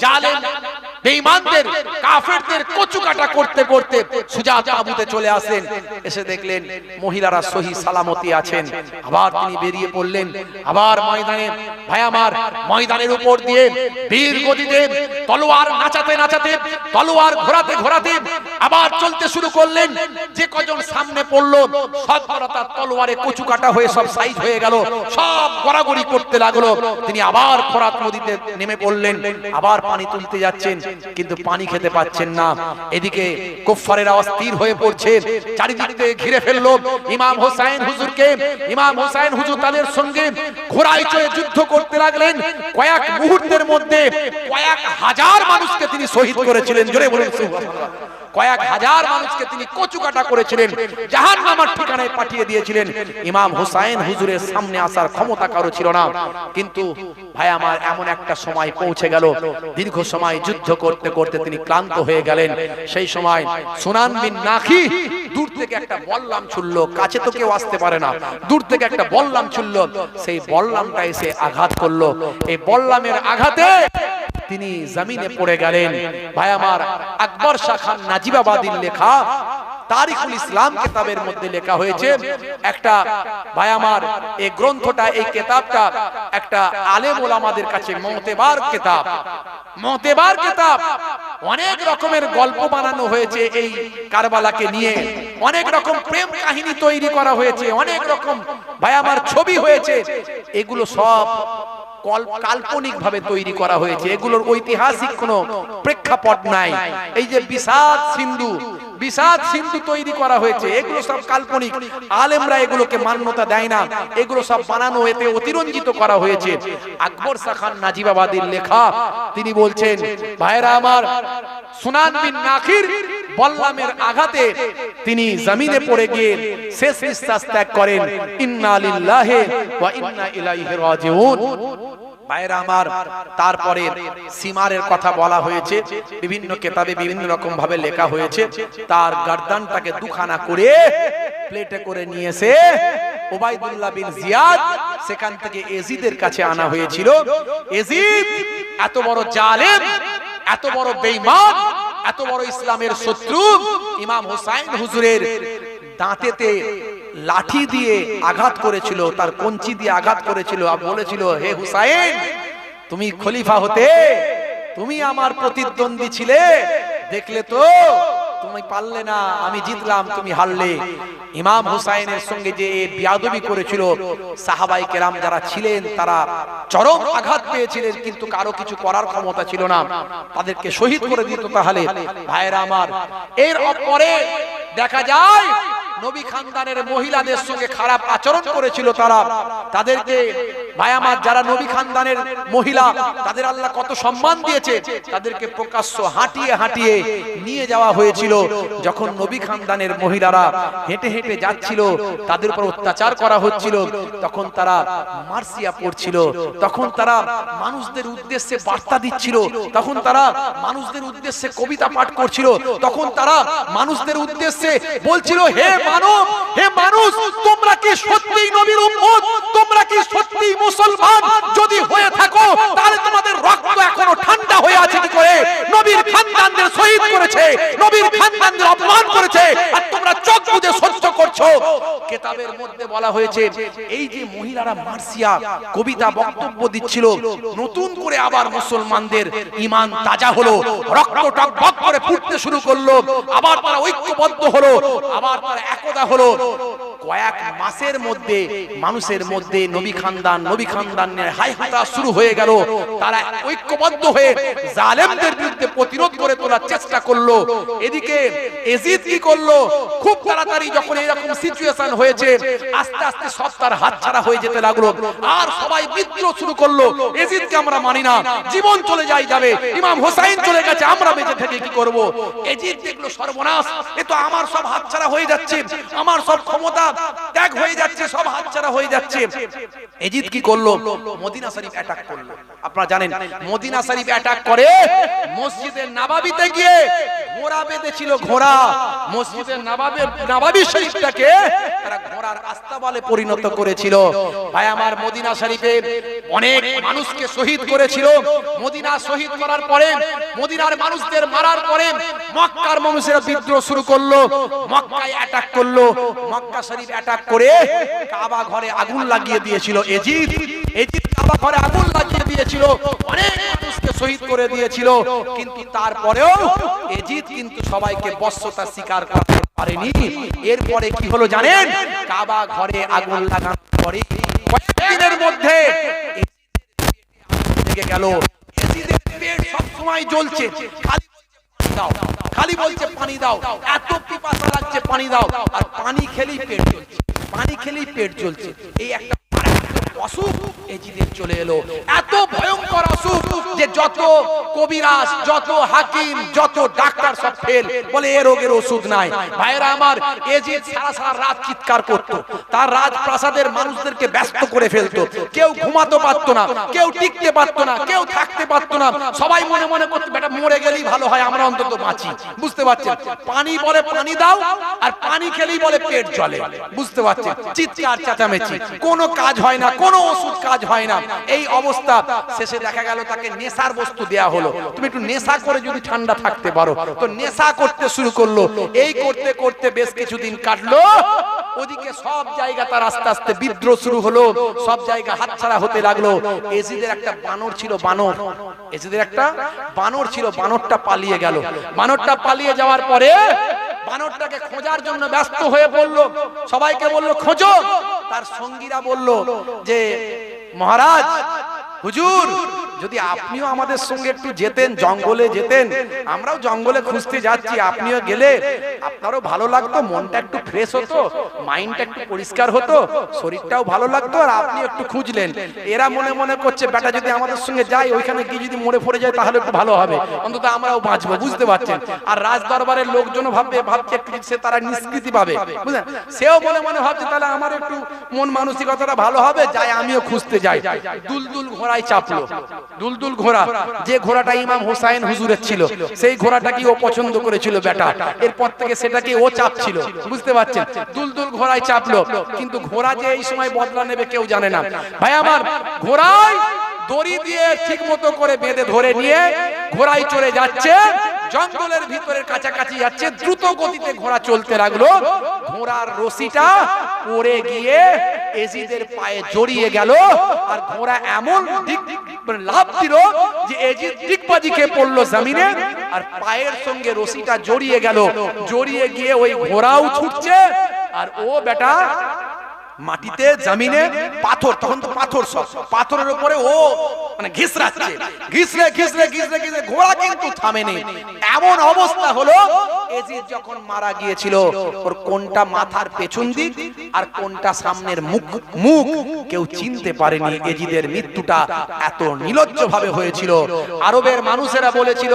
A: জালেম বেঈমানদের কাফেরদের কচুকাটা করতে করতে সুজা তাবুতে চলে আসেন। এসে দেখলেন মহিলারা সহি সালামতি আছেন। আবার তিনি বেরিয়ে পড়লেন, আবার ময়দানে ভাই আমার ময়দানের উপর দিয়ে বীর গতিতে তলোয়ার নাচাতে নাচাতে, তলোয়ার ঘোরাতে ঘোরাতে আবার চলতে শুরু করলেন। যে কজন সামনে পড়লো, সব তার তলোয়ারে কচুকাটা হয়ে সব সাইজ হয়ে গেল, সব গড়াগড়ি করতে লাগলো। তিনি আবার ফোরাত নদীতে নেমে পড়লেন, আবার পানি তুলতে যাচ্ছেন, কিন্তু পানি খেতে পাচ্ছেন না। এদিকে কুফারেরা অস্থির হয়ে পড়ছে, চারিদিক থেকে ঘিরে ফেললো ইমাম হুসাইন হুজুরকে। ইমাম হুসাইন হুজুর তাদের সঙ্গে ঘোড়ায় চড়ে যুদ্ধ করতে লাগলেন। কয়েক মুহূর্তের মধ্যে কয়েক হাজার মানুষকে তিনি শহীদ করেছিলেন। জোরে বলুন সুবহানাল্লাহ। কয়েক হাজার মানুষকে তিনি কচুকাটা করেছিলেন, জাহান্নামের ঠিকানায় পাঠিয়ে দিয়েছিলেন। ইমাম হুসাইন হুজুরের সামনে আসার ক্ষমতা কারো ছিল না। কিন্তু ভাই আমার এমন একটা সময় পৌঁছে গেল, দীর্ঘ সময় যুদ্ধ করতে করতে তিনি ক্লান্ত হয়ে গেলেন। সেই সময় সুনান বিন নাখি দূর থেকে একটা বল্লাম ছুড়ল, কাছে তো কেউ আসতে পারে না, দূর থেকে একটা বল্লাম ছুড়ল। সেই বল্লামটা এসে আঘাত করলো। এই বল্লামের আঘাতে তিনি জমিনে পড়ে গেলেন। ভাই আমার আকবর শাহ খান নাজিবাবাদীর লেখা তারিখুল ইসলাম কিতাবের মধ্যে লেখা হয়েছে একটা, ভাই আমার এই গ্রন্থটা, এই কিতাবটা একটা আলেম ওলামাদের কাছে মুতেবার কিতাব, মুতেবার কিতাব। অনেক রকমের গল্প বানানো হয়েছে এই কারবালাকে নিয়ে, অনেক রকম প্রেম কাহিনী তৈরি করা হয়েছে, অনেক রকম ভাই আমার ছবি হয়েছে। এগুলো সব কাল্পনিক ভাবে তৈরি করা হয়েছে, এগুলোর ঐতিহাসিক কোনো প্রেক্ষাপট নাই। এই যে বিষাদ সিন্ধু তৈরি করা হয়েছে, এগুলো সব কাল্পনিক। আলেমরা এগুলোকে মান্যতা দেয় না, এগুলো সব বানানো, এতে অতিরঞ্জিত করা হয়েছে। আকবর শাহ খান নাজিবাবাদীর লেখা, তিনি বলছেন, ভাইরা আমার, সুনান বিন নাখির বল্লামের আঘাতে তিনি জমিনে পড়ে গিয়ে শেষ নিঃশ্বাস ত্যাগ করেন। ইন্না লিল্লাহি ওয়া ইন্না ইলাইহি রাজিউন। ভাইরা আমার, তারপরে সিমারের কথা বলা হয়েছে, বিভিন্ন কিতাবে বিভিন্ন রকম ভাবে লেখা হয়েছে। তার গর্দানটাকে দুখানা করে প্লেটে করে নিয়ে এসে উবাইদুল্লাহ বিন জিয়াদ সেখান থেকে এজিদের কাছে আনা হয়েছিল। এজিদ এত বড় জালেম, এত বড় বেঈমান, এত বড় ইসলামের শত্রু ইমাম হুসাইন হুজুরের দাঁতেতে লাঠি দিয়ে আঘাত করেছিল, তার কঞ্চি দিয়ে আঘাত করেছিল আর বলেছিল, হে হুসাইন, তুমি খলিফা হতে, তুমি আমার প্রতিদ্বন্দ্বী ছিলে, দেখলে তো তুমি পারলে না, আমি জিতলাম, তুমি হারলে। ইমাম হুসাইনের সঙ্গে যে বিয়াদবি করেছিল, সাহাবাই কেরাম যারা ছিলেন তারা চরম আঘাত পেয়েছিলেন, কিন্তু কারো কিছু করার ক্ষমতা ছিল না, তাদেরকে শহীদ করে দিত। তাহলে ভাইরা আমার, এর পরে দেখা যায় নবী খানদানের মহিলাদের সঙ্গে খারাপ আচরণ করেছিল তারা, তাদেরকে ভাই আমার যারা নবী খানদানের মহিলা তাদের আল্লাহ কত সম্মান দিয়েছে, তাদেরকে প্রকাশ্য হাঁটিয়ে হাঁটিয়ে নিয়ে যাওয়া হয়েছিল। যখন নবী খানদানের মহিলারা হেঁটে হেঁটে যাচ্ছিল, তাদের উপর অত্যাচার করা হচ্ছিল, তখন তারা মার্সিয়া পড়ছিল, তখন তারা মানুষদের উদ্দেশ্যে বার্তা দিচ্ছিল, তখন তারা মানুষদের উদ্দেশ্যে কবিতা পাঠ করছিল, তখন তারা মানুষদের উদ্দেশ্যে বলছিল, হে মানব, হে মানুষ, তোমরা কি সত্যি নবীর উম্মত? তোমরা কি সত্যি মুসলমান? যদি হয়ে থাকো তাহলে তোমাদের রক্ত এখনো ঠান্ডা হয়ে আছে কি করে? নবীর খানদানদের শহীদ করেছে, নবীর খানদানদের অপমান করেছে, আর তোমরা চোখ বুজে সহ্য করছো। কিতাবের মধ্যে বলা হয়েছে, এই যে মহিলারা মার্সিয়া কবিতা বক্তব্য দিচ্ছিল, নতুন করে আবার মুসলমানদের ঈমান তাজা হলো, রক্ত টকবক করে ফুটতে শুরু করলো, আবার তারা ঐক্যবদ্ধ হলো, আবার তারা একতা হলো। কয়েক মাসের মধ্যে মানুষের মধ্যে নবী খানদানের হাই হাতা শুরু হয়ে গেল। তারা ঐক্যবদ্ধ হয়ে জালেমদের বিরুদ্ধে প্রতিরোধ করে তোলার চেষ্টা করলো। এদিকে এজিদ কি করলো? খুব তাড়াতাড়ি যখন এরকম সিচুয়েশন হয়েছে, আস্তে আস্তে সব তার হাতছাড়া হয়ে যেতে লাগলো, আর সবাই বিদ্রোহ শুরু করলো। এজিদকে আমরা মানি না, জীবন চলে যাবে, ইমাম হোসাইন চলে গেছে, আমরা বেঁচে থেকে কি করব? এজিদ দেখলো সর্বনাশ, এ তো আমার সব হাতছাড়া হয়ে যাচ্ছে, আমার সব ক্ষমতা ত্যাগ হয়ে যাচ্ছে, সব হাতছাড়া হয়ে যাচ্ছে। এজিদ কি করলো? মদিনা শরীফ অ্যাটাক করলো। আপনারা জানেন মদিনা শরীফ অ্যাটাক করে মসজিদে নববীতে গিয়ে ঘোড়া বেঁধেছিল, ঘোড়া। মসজিদে নববী শরীফটাকে তারা ঘোড়ার আস্তাবলে পরিণত করেছিল। ভাই আমার, মদিনা শরীফে অনেক মানুষকে শহীদ করেছিল। মদিনা শহীদ করার পরে, মদিনার মানুষদের মারার পরে মক্কার মানুষেরা বিদ্রোহ শুরু করলো, মক্কায় অ্যাটাক করলো। মক্কা শরীফ অ্যাটাক করে কাবা ঘরে আগুন লাগিয়ে দিয়েছিল এজিদ। এজিদ কাবা ঘরে আগুন লাগিয়ে দিয়েছিল, অনেক মানুষকে শহীদ করে দিয়েছিল। কিন্তু তারপরেও এজিদ কিন্তু সবাইকে বশ্যতা স্বীকার করতে পারেনি। এরপরে কি হলো জানেন? কাবা ঘরে আগুন লাগানোর পরে কয়েকদিনের মধ্যে লেগে গেল। এজিদের পেট সব সময় জ্বলছে, খালি বলছে পানি দাও, এত পিপাসা লাগছে পানি দাও, আর পানি খেলেই পেট জ্বলছে, পানি খেলেই পেট জ্বলছে। এই একটা অসুখ এজিদের চলে এলো, এত ভয়ঙ্কর অসুখ যে যত কবিরাজ, যত হাকিম, যত ডাক্তার সব ফেল, বলে এ রোগের ওষুধ নাই। ভাইরা আমার, এজিদ সারা রাত চিৎকার করতো, তার রাজপ্রাসাদের মানুষদেরকে ব্যস্ত করে ফেলতো। কেউ ঘুমাতে পারতো না, কেউ টিকতে পারতো না, কেউ থাকতে পারতো না। সবাই মনে মনে করতো, বেটা মরে গেলেই ভালো হয়, আমরা অন্তত বাঁচি। বুঝতে পারছেন? পানি বলে পানি দাও, আর পানি খেলেই বলে পেট জ্বলে। বুঝতে পারছেন? চিৎকার চেঁচামেচি, কোনো কাজ হয় না, কোনো ওষুধ কাজ হয় না। এই অবস্থা শেষে দেখা গেল তাকে নেশার বস্তু দেয়া হলো। তুমি একটু নেশা করে যদি ঠান্ডা থাকতে পারো, তো নেশা করতে শুরু করলো। এই করতে করতে বেশ কিছুদিন কাটলো। ওদিকে সব জায়গা তার আস্তে আস্তে বিদ্রোহ শুরু হলো, সব জায়গা হাতছাড়া হতে লাগলো। এজিদের একটা বানর ছিল, বানর। এজিদের একটা বানর ছিল, বানরটা পালিয়ে গেল। বানরটা পালিয়ে যাওয়ার পরে বানরটাকে খোঁজার জন্য ব্যস্ত হয়ে পড়লো, সবাইকে বললো খোঁজো। তার সঙ্গীরা বলল যে মহারাজ, হুজুর, যদি আপনিও আমাদের সঙ্গে একটু যেতেন, জঙ্গলে যেতেন, আমরাও জঙ্গলে খুঁজতে যাচ্ছি, আপনিও গেলে আপনারও ভালো লাগতো, মনটা একটু ফ্রেশ হতো, মাইন্ডটা একটু পরিষ্কার হতো, শরীরটাও ভালো লাগতো, আর আপনি একটু খুঁজলেন। এরা মনে মনে করছে, বেটা যদি আমাদের সঙ্গে যাই, ওইখানে গিয়ে যদি মরে পড়ে যায় তাহলে একটু ভালো হবে, অন্তত আমরাও বাঁচবো। বুঝতে পারছেন? আর রাজ দরবারের লোকজনও ভাবছে সে তারা নিষ্কৃতি পাবে, বুঝলেন? সেও মনে মনে ভাবছে তাহলে আমার একটু মন মানসিকতাটা ভালো হবে, যাই আমিও খুঁজতে যাই। দুলদুল ঘোড়ায় চাপলো। দুলদুল ঘোড়া, যে ঘোড়াটা ইমাম হোসাইন হুজুরের ছিল, সেই ঘোড়াটাকে ও পছন্দ করেছিল বেটা, এরপর থেকে সেটাকে ও চাপছিল। বুঝতে পারছেন? দুলদুল ঘোড়ায় চাপলো, কিন্তু ঘোড়া যে এই সময় বদলা নেবে কেউ জানে না। ভাই আমার, ঘোড়ায় দড়ি দিয়ে ঠিক মতো করে বেঁধে ধরে নিয়ে ঘোড়ায় চড়ে যাচ্ছে। জঙ্গলের ভিতরের কাছাকাছি যাচ্ছে, দ্রুত গতিতে ঘোড়া চলতে লাগলো। ঘোড়ার রশিটা পড়ে গিয়ে এজিদের পায়ে জড়িয়ে গেল, আর ঘোড়া এমন লাফ দিল যে এজিদ ডিগবাজি খেয়ে পড়লো জমিনে, আর পায়ের সঙ্গে রশিটা জড়িয়ে গেল। জড়িয়ে গিয়ে ওই ঘোড়াও ছুটছে, আর ও বেটা মাটিতে জমিনে পাথর, তখন তো পাথর, সব পাথরের উপরে ও মানে ঘিসরাচ্ছে, ঘিসরে ঘিসরে ঘিসরে ঘিসরে ঘোড়া কিন্তু থামেনি। এমন অবস্থা হলো এজিদ যখন মারা গিয়েছিল, ওর কোনটা মাথার পেছন দিক আর কোনটা সামনের মুখ মুখ কেউ চিনতে পারেনি। এজিদের মৃত্যুটা এত নির্লজ্জ ভাবে হয়েছিল। আরবের মানুষেরা বলেছিল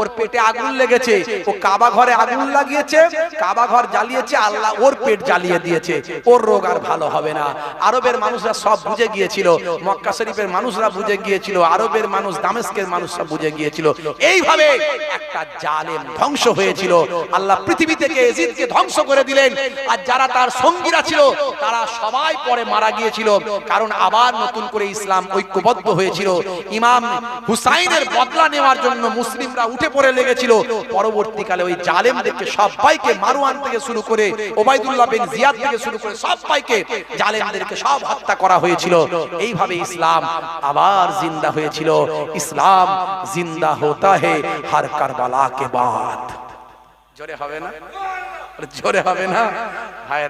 A: ওর পেটে আগুন লেগেছে, ও কাবা ঘরে আগুন লাগিয়েছে, কাবা ঘর জ্বালিয়েছে, আল্লাহ ওর পেট জ্বালিয়ে দিয়েছে, ওর রোগ আর ভালো হবে না। আরবের মানুষরা সব বুঝে গিয়েছিল, মক্কা শরীফের মানুষরা বুঝে গিয়েছিল, আরবের মানুষ, দামেস্কের মানুষ সব বুঝে গিয়েছিল। এইভাবে একটা জালেম ধ্বংস হয়েছিল। আল্লাহ পৃথিবী থেকে এজিদকে ধ্বংস করে দিলেন, আর যারা তার সঙ্গীরা ছিল তারা সবাই পরে মারা গিয়েছিল, কারণ আবার নতুন করে ইসলাম ঐক্যবদ্ধ হয়েছিল। ইমাম হুসাইনের বদলা নেওয়ার জন্য মুসলিমরা উঠে পড়ে লেগেছিল। পরবর্তীকালে ওই জালেমদেরকে সবাইকে, মারওয়ান থেকে শুরু করে ওবাইদুল্লাহ বিন জিয়াদ থেকে শুরু করে সবাইকে, জালেমদেরকে সব হত্যা করা হয়েছিল। এইভাবে ইসলাম আবার জিন্দা হয়েছিল। ইসলাম জিন্দা হোতা হে হর কারবালা কে বাদ। জোরে হবে না, জোরে হবে না ভাই।